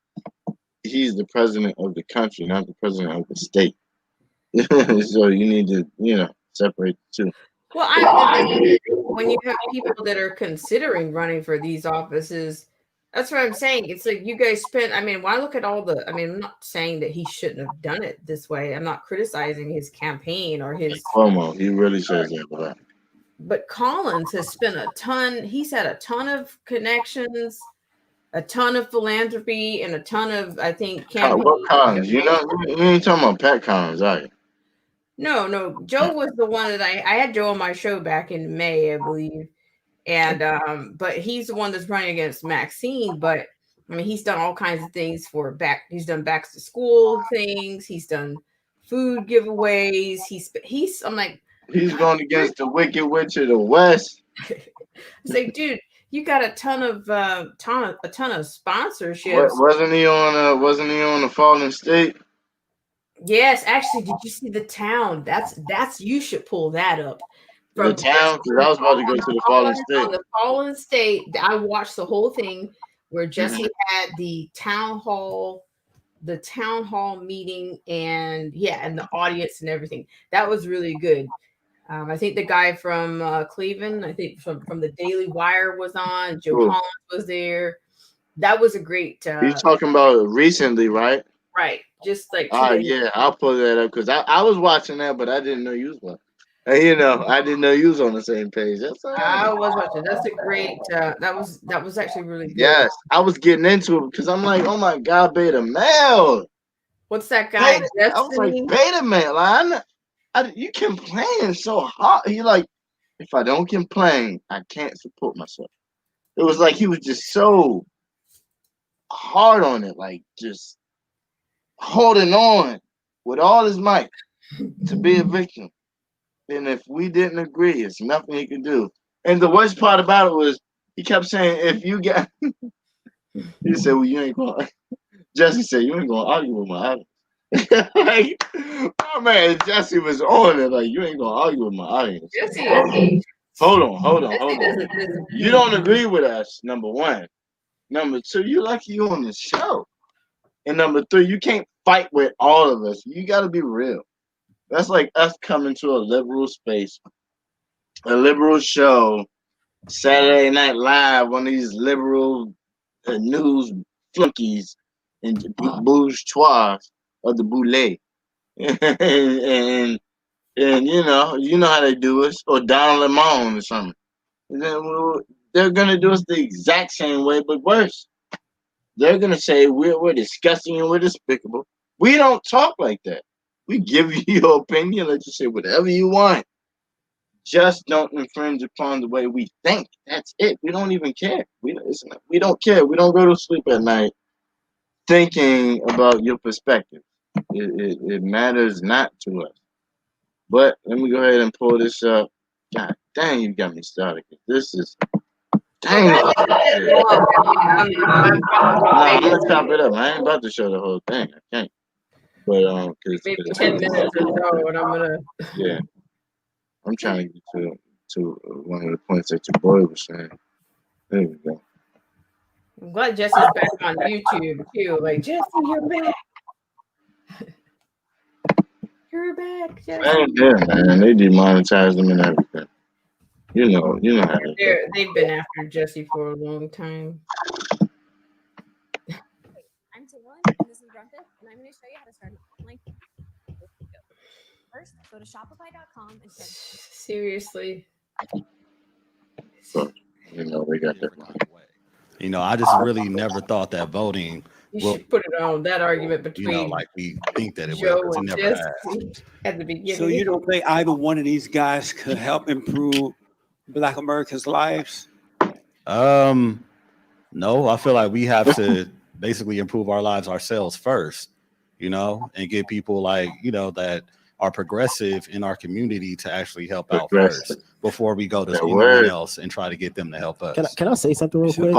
He's the president of the country, not the president of the state. So you need to, separate the two. Well, when you have people that are considering running for these offices, that's what I'm saying. It's like you guys spent. I mean, when I look at I'm not saying that he shouldn't have done it this way. I'm not criticizing his campaign or his. Cuomo, he really says that. But Collins has spent a ton. He's had a ton of connections, a ton of philanthropy, and a ton of, I think, campaign. What Collins? You ain't talking about Pat Collins, are you? No. Joe was the one that I had Joe on my show back in May, I believe. And but he's the one that's running against Maxine. But I mean, he's done all kinds of things he's done back to school things, he's done food giveaways, I'm like, he's going against the Wicked Witch of the West. It's like, dude, you got a ton of sponsorships. Wasn't he on the Fallen State? Yes, actually, did you see The Town? That's you should pull that up. The Town, because I was about to go to the Fallen State. On the Fallen State, I watched the whole thing where Jesse had the town hall meeting, and the audience and everything. That was really good. I think the guy from Cleveland, I think from the Daily Wire was on. Joe Collins was there. That was a great. He's talking about recently, right? Right, just like. Yeah, I'll pull that up because I was watching that, but I didn't know you was watching. I didn't know you was on the same page. That's all right. I was watching. That's a great. That was actually really good. Yes, I was getting into it because I'm like, oh my God, Beta Male. What's that guy? I was like, Beta Male. You complain so hard. He like, if I don't complain, I can't support myself. It was like he was just so hard on it, like just holding on with all his might to be a victim. And if we didn't agree, it's nothing he could do. And the worst part about it was he kept saying, if you get, he said, well, you ain't going, Jesse said, you ain't going to argue with my audience. Like, oh man, Jesse was on it. Like, you ain't going to argue with my audience. Jesse. Hold on. You don't agree with us, number one. Number two, you're lucky you're on the show. And number three, you can't fight with all of us. You got to be real. That's like us coming to a liberal space, a liberal show, Saturday Night Live, one of these liberal news flunkies and bourgeois of the boule. and you know how they do us, or Don Lemon or something. And then they're gonna do us the exact same way, but worse. They're gonna say we're disgusting and we're despicable. We don't talk like that. We give you your opinion, let you say whatever you want. Just don't infringe upon the way we think. That's it. We don't even care. We don't care. We don't go to sleep at night thinking about your perspective. It matters not to us. But let me go ahead and pull this up. God dang, you got me started. This is dang. Nah, I'm gonna chop it up. I ain't about to show the whole thing. I can't. But maybe 10 minutes or so, and I'm gonna. Yeah, I'm trying to get to one of the points that your boy was saying. There we go. I'm glad Jesse's back on YouTube too. Like, Jesse, you're back. You're back, Jesse. Yeah, man. They demonetized them and everything. You know how They've been after Jesse for a long time. I'm Taylor, and this is Grumpet, and I'm going to show you how to start an online. First, go to Shopify.com and check. Seriously. So, they got that line. I just really never thought that voting. You should put it on that argument between like we think that it Joe will. and Never Jesse at the beginning. So you don't think either one of these guys could help improve Black Americans' lives? No, I feel like we have to basically improve our lives ourselves first, and get people that are progressive in our community to actually help out first before we go to anyone else and try to get them to help us. Can I say something real quick?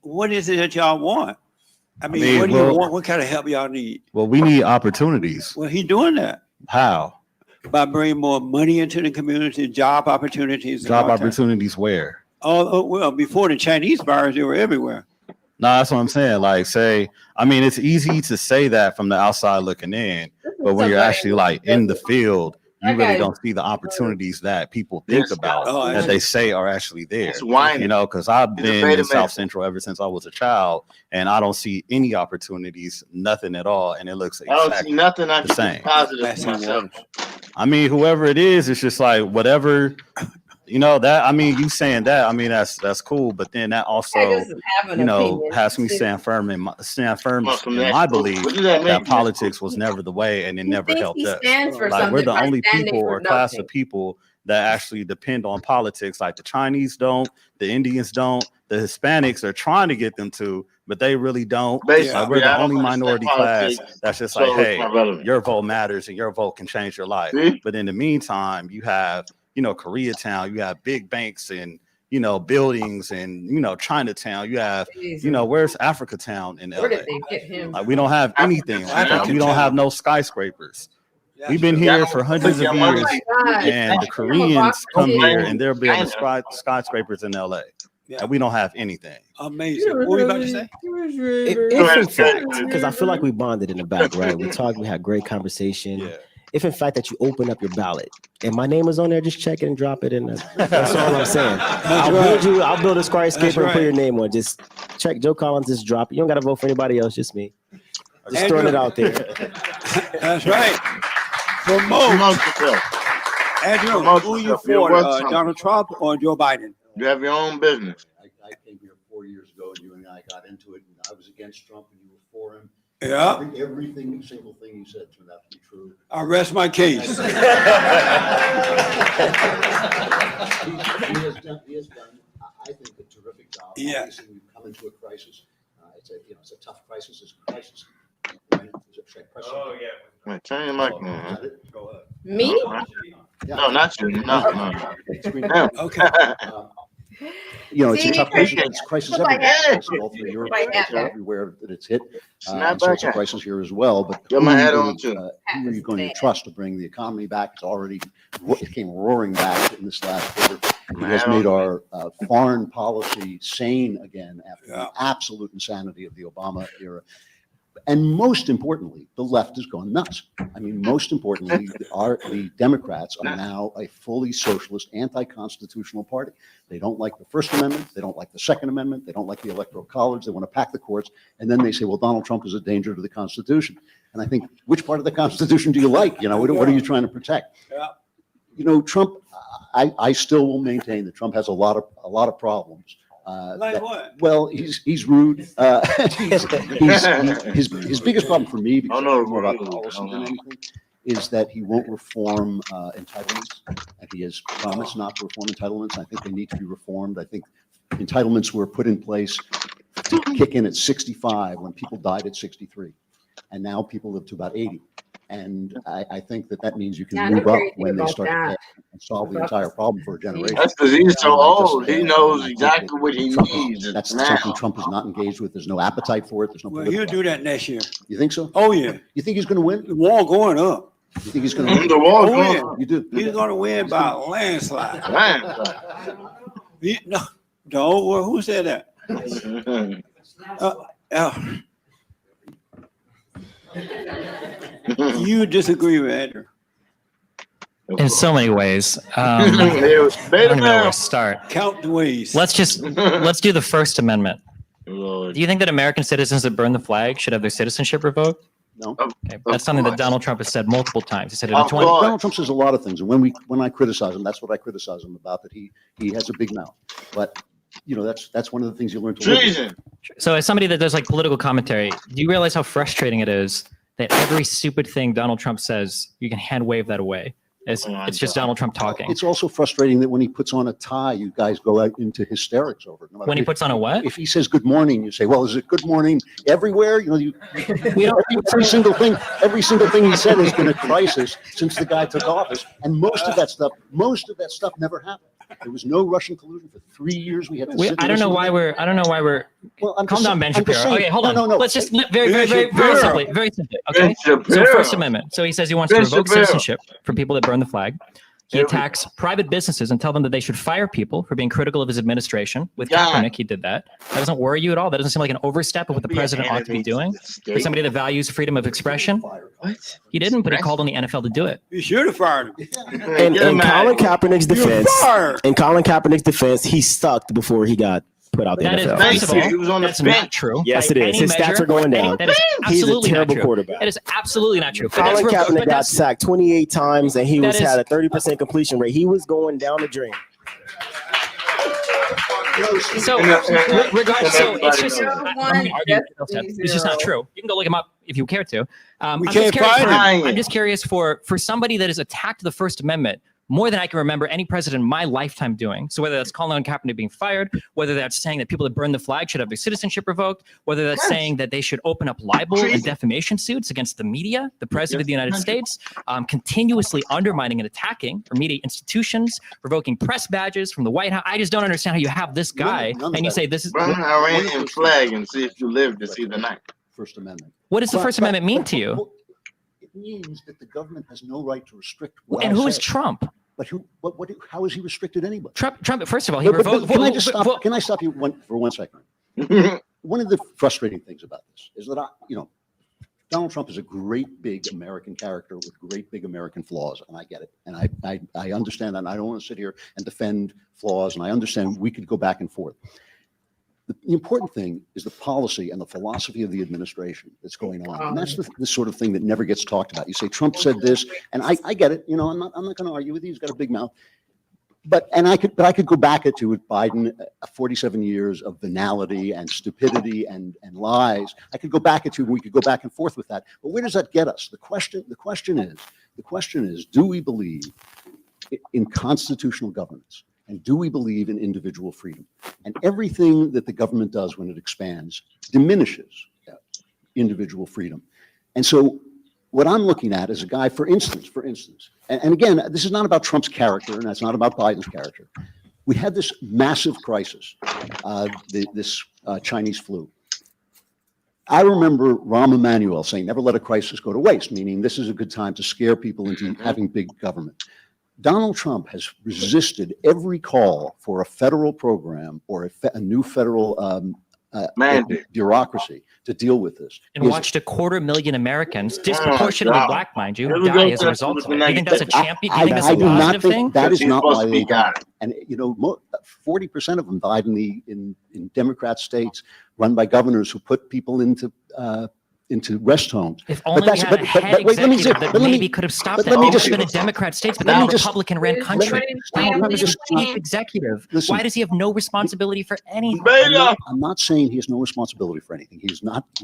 What is it that y'all want? What do you want? What kind of help y'all need? Well, we need opportunities. Well, he's doing that. How? By bringing more money into the community, job opportunities. Job opportunities where? Oh, well, before the Chinese virus, they were everywhere. No, that's what I'm saying. It's easy to say that from the outside looking in, but when you're actually in the field, you really don't see the opportunities that people think about that they say are actually there. Because I've been in South Central ever since I was a child, and I don't see any opportunities, nothing at all, and it looks exactly I don't see nothing I the can same. positive for myself. Whoever it is, it's just whatever. You saying that, that's cool, but then that also, has me stand firm in my belief that politics was never the way and it never helped us. We're the only people or class of people that actually depend on politics. Like the Chinese don't, the Indians don't, the Hispanics are trying to get them to, but they really don't. We're the only minority class that's just hey, your vote matters and your vote can change your life. But in the meantime, you have Koreatown, you have big banks and, buildings and, Chinatown, you have, where's Africa Town in LA? Where did they get him? We don't have anything. We don't have no skyscrapers. We've been here for hundreds of years, and the Koreans come here and they're building skyscrapers in LA. And we don't have anything. Amazing. What were you about to say? If in fact, because I feel like we bonded in the back, right? We talked, we had great conversation. Yeah. If in fact that you open up your ballot and my name is on there, just check it and drop it in there. That's all I'm saying. I'll build a skyscraper and put your name on. Just check Joe Collins, just drop it. You don't gotta vote for anybody else, just me. Just throwing it out there. That's right. Promote yourself. Andrew, who are you for? Donald Trump or Joe Biden? You have your own business. I came here 4 years ago, and you and I got into it, and I was against Trump, and you were for him. Yeah. Everything, single thing you said turned out to be true. I rest my case. He has done, I think, a terrific job. Yeah. Obviously, we've come into a crisis. It's a tough crisis. It's a crisis. Right? Oh, yeah. Wait, turn your mic on. Go ahead. Me? No, not you. No. Okay. It's a tough crisis. It's a crisis everywhere. It's all through Europe. It's everywhere that it's hit. So it's a crisis here as well. But who are you going to trust to bring the economy back? It came roaring back in this last quarter. It has made our foreign policy sane again after the absolute insanity of the Obama era. And most importantly, the left has gone nuts. I mean, most importantly, the Democrats are now a fully socialist, anti-constitutional party. They don't like the First Amendment. They don't like the Second Amendment. They don't like the Electoral College. They want to pack the courts. And then they say, well, Donald Trump is a danger to the Constitution. And I think, which part of the Constitution do you like? You know, what are you trying to protect? Yeah. You know, Trump, I still will maintain that Trump has a lot of problems. What? Well, he's rude. His biggest problem for me, because more about policy than anything, is that he won't reform entitlements, and he has promised not to reform entitlements. I think they need to be reformed. I think entitlements were put in place to kick in at 65 when people died at 63, and now people live to about 80. And I think that means you can move up when they start to and solve the entire problem for a generation. That's because he's so old. He knows exactly what he needs. That's something Trump is not engaged with. There's no appetite for it. There's no. Well, he'll do that next year. You think so? Oh yeah. You think he's going to win? The wall going up. You think he's going to win? The wall going up. You do. He's going to win by a landslide. Landslide. No. Well, who said that? You disagree with Andrew. In so many ways. I don't know where to start. Count the ways. Let's do the First Amendment. Do you think that American citizens that burn the flag should have their citizenship revoked? No. Okay. That's something that Donald Trump has said multiple times. He said it in Donald Trump says a lot of things, and when I criticize him, that's what I criticize him about, that he has a big mouth. But you know, that's one of the things you learn to live with. So as somebody that does like political commentary, do you realize how frustrating it is that every stupid thing Donald Trump says, you can hand wave that away? It's just Donald Trump talking. It's also frustrating that when he puts on a tie, you guys go out into hysterics over it. No When he puts on a what? If he says good morning, you say, well, is it good morning everywhere? You know, every single thing he said has been a crisis since the guy took office. And most of that stuff never happened. There was no Russian collusion for 3 years. We had to I don't know why we're. Well, calm down, Ben Shapiro. Okay, hold on. No. Let's just very simply. Okay. So First Amendment. So he says he wants to revoke citizenship for people that burn the flag. He attacks private businesses and tell them that they should fire people for being critical of his administration. With Kaepernick, he did that. That doesn't worry you at all? That doesn't seem like an overstep of what the president ought to be doing for somebody that values freedom of expression? What? He didn't, but he called on the NFL to do it. You should have fired him. In Colin Kaepernick's defense, he sucked before he got put out the NFL. First of all, that's not true. Yes, it is. His stats are going down. That is He's a absolutely terrible not true. quarterback. That is absolutely not true. Colin Kaepernick got sacked 28 times, and he had a 30% completion rate. He was going down the drain. So it's just it's just not true. You can go look him up if you care to. I'm just curious for somebody that has attacked the First Amendment more than I can remember any president in my lifetime doing. So whether that's calling on Kaepernick being fired, whether that's saying that people that burn the flag should have their citizenship revoked, whether that's saying that they should open up libel and defamation suits against the media, the president of the United States, continuously undermining and attacking our media institutions, revoking press badges from the White House. I just don't understand how you have this guy and you say this is burn an Iranian flag and see if you live to see the night. First Amendment. What does the First Amendment mean to you? It means that the government has no right to restrict. And who is Trump? But how has he restricted anybody? Trump. First of all, he revoked. Can I stop you for 1 second? One of the frustrating things about this is that Donald Trump is a great big American character with great big American flaws, and I get it, and I understand that. And I don't want to sit here and defend flaws, and I understand we could go back and forth. The important thing is the policy and the philosophy of the administration that's going on. And that's the sort of thing that never gets talked about. You say, Trump said this, and I get it. I'm not going to argue with you. He's got a big mouth. But I could go back to with Biden, 47 years of venality and stupidity and lies. I could go back we could go back and forth with that. But where does that get us? The question is, do we believe in constitutional governance? And do we believe in individual freedom? And everything that the government does when it expands diminishes individual freedom. And so what I'm looking at is a guy, for instance, and again, this is not about Trump's character, and that's not about Biden's character. We had this massive crisis, this Chinese flu. I remember Rahm Emanuel saying, never let a crisis go to waste, meaning this is a good time to scare people into having big government. Donald Trump has resisted every call for a federal program or a new federal bureaucracy to deal with this. And watched 250,000 Americans, disproportionately black, mind you, die as a result of it. Do you think that's a champion? Do you think that's a positive thing? That is not why they died. And 40% of them died in Democrat states run by governors who put people into rest homes. If only we had a head executive that maybe could have stopped that. It should have been a Democrat states, but now a Republican-ran country. Chief executive. Why does he have no responsibility for anything? I'm not saying he has no responsibility for anything. He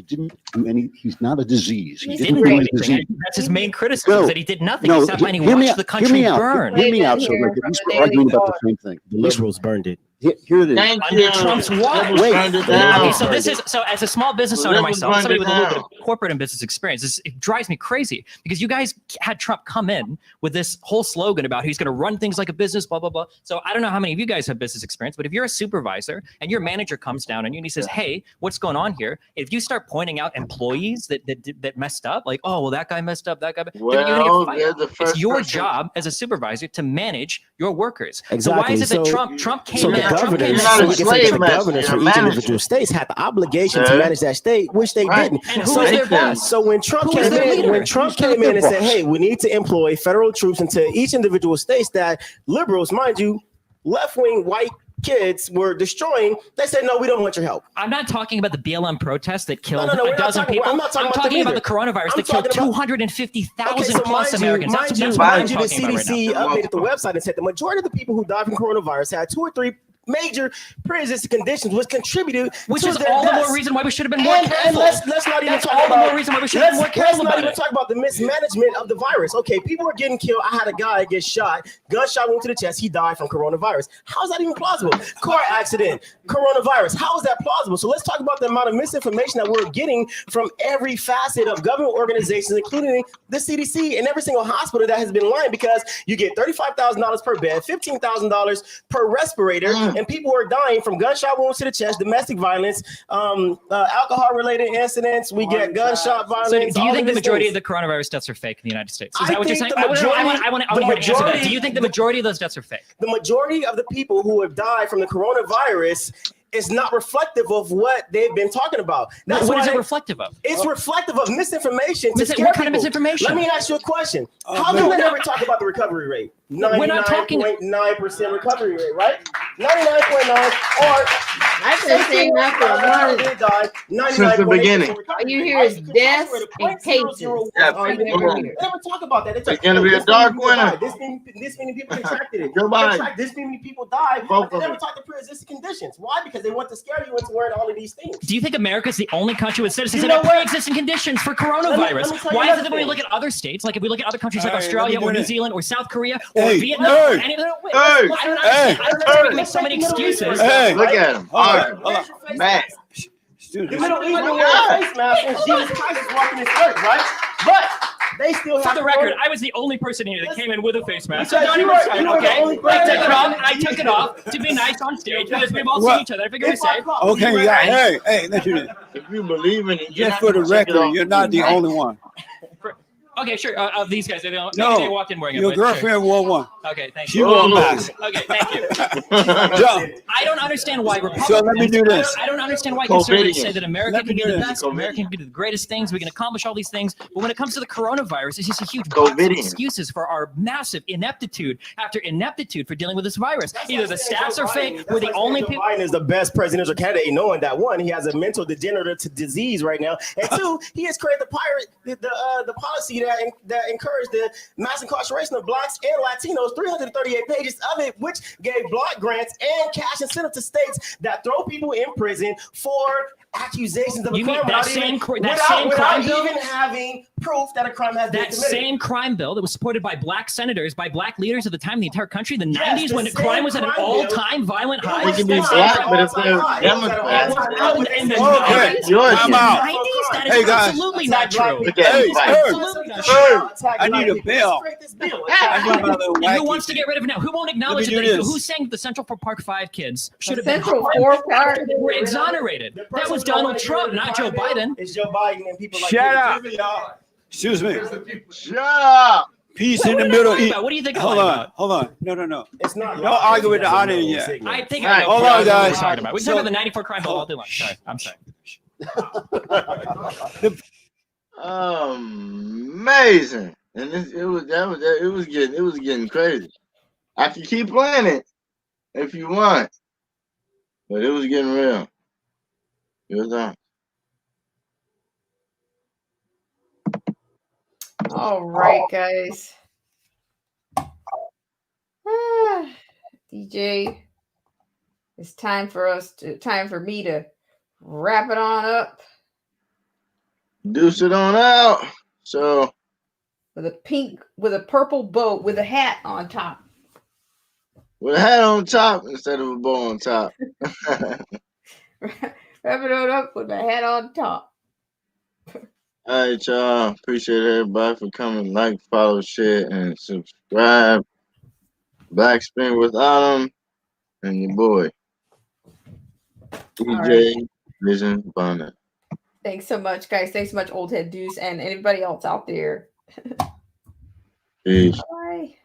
didn't do any. He's not a disease. He didn't do anything. That's his main criticism, that he did nothing except when he watched the country burn. Hear me out. So at least we're arguing about the same thing. The liberals burned it. Here it is. Under Trump's watch. Okay, so as a small business owner myself, somebody with a little bit of corporate and business experience, it drives me crazy because you guys had Trump come in with this whole slogan about he's going to run things like a business, blah, blah, blah. So I don't know how many of you guys have business experience, but if you're a supervisor and your manager comes down on you and he says, hey, what's going on here? If you start pointing out employees that messed up, like, oh, well, that guy messed up, that guy, you're going to get fired. It's your job as a supervisor to manage your workers. Exactly. So why is it that Trump came in? Governors, the governors for each individual states had the obligation to manage that state, which they didn't. And who was their boss? So when Trump came in and said, "Hey, we need to employ federal troops into each individual states," that liberals, mind you, left-wing white kids were destroying, they said, no, we don't want your help. I'm not talking about the BLM protest that killed a dozen people. I'm talking about the coronavirus that killed 250,000 plus Americans. Mind you, the CDC updated the website and said the majority of the people who died from coronavirus had 2 or 3 major pre-existing conditions, which contributed which to is their all the deaths. more reason why we should have been more careful. And let's not even talk all about the more reason why we should have been more careful Let's not about even it. talk about the mismanagement of the virus. Okay, people are getting killed. I had a guy get shot, gunshot wound to the chest. He died from coronavirus. How is that even plausible? Car accident, coronavirus. How is that plausible? So let's talk about the amount of misinformation that we're getting from every facet of government organizations, including the CDC and every single hospital that has been lying, because you get $35,000 per bed, $15,000 per respirator, and people are dying from gunshot wounds to the chest, domestic violence, alcohol-related incidents. We get gunshot violence. So do you think the majority of the coronavirus deaths are fake in the United States? Is that what you're saying? I want to hear the answer to that. Do you think the majority of those deaths are fake? The majority of the people who have died from the coronavirus is not reflective of what they've been talking about. What is it reflective of? It's reflective of misinformation. What kind of misinformation? Let me ask you a question. How do we never talk about the recovery rate? 99.9% recovery rate, right? 99.9 or I've been saying that for a month. Since the beginning. All you hear is deaths and cases. All you never talk about that. It's going to be a dark winter. This many people contracted it. This many people died. Both But they never talk to pre-existing conditions. Why? Because they want to scare you into wearing all of these things. Do you think America is the only country with citizens that have pre-existing conditions for coronavirus? Why is it that when we look at other states, like if we look at other countries like Australia or New Zealand or South Korea or Vietnam or any of them, I don't understand why we make so many excuses. Look at him. All right. Man. The Middle East don't wear face masks and Jesus Christ is walking this earth, right? But they still have. For the record, I was the only person here that came in with a face mask. So You were the only person. I took it off to be nice on stage because we've all seen each other. I figured we'd say. Okay, yeah, hey, listen. If you believe in it, Just for the record, you're not the only one. Okay, sure. Of these guys, they walked in wearing it. Your girlfriend wore one. Okay, thank She you. wore a mask. Okay, thank you. I don't understand why Republicans. So let me do this. I don't understand why conservatives say that America can be the best, America can be the greatest things, we can accomplish all these things. But when it comes to the coronavirus, it's just a huge box of excuses for our massive ineptitude after ineptitude for dealing with this virus. Either the stats are fake, we're the only people. Biden is the best presidential candidate, knowing that one, he has a mental degenerative disease right now, and two, he has created the policy that encouraged the mass incarceration of blacks and Latinos, 338 pages of it, which gave block grants and cash incentive to states that throw people in prison for accusations of a crime without even having proof that a crime has been committed. That same crime bill that was supported by black senators, by black leaders at the time in the entire country, the 90s, when crime was at an all-time violent high. They can be black, but if they're Democrats. In the 90s, that is absolutely not true. Absolutely not true. I need a bill. Who wants to get rid of it now? Who won't acknowledge it? Who's saying that the Central Park 5 kids should have been were exonerated? That was Donald Trump, not Joe Biden. It's Joe Biden and people like Shut up. Excuse me. Shut up. Peace What in the are we middle. lying about? What do you think I'm Hold lying on, about? hold on. No. It's not. Don't argue with the audience yet. I think I know Hold what on, we're guys. talking about. We can talk about the 94 crime bill all day long. Sorry, I'm sorry. Amazing. And it was getting crazy. I could keep playing it if you want, but it was getting real. It was on. All right, guys. DJ, it's time for me to wrap it on up. Deuce it on out. So with a purple boat with a hat on top. With a hat on top instead of a bow on top. Wrap it on up with a hat on top. All right, y'all. Appreciate everybody for coming. Like, follow, share, and subscribe. Black Spin with Autumn and your boy, DJ Vision Bonnet. Thanks so much, guys. Thanks so much, Old Head Deuce, and anybody else out there. Peace. Bye.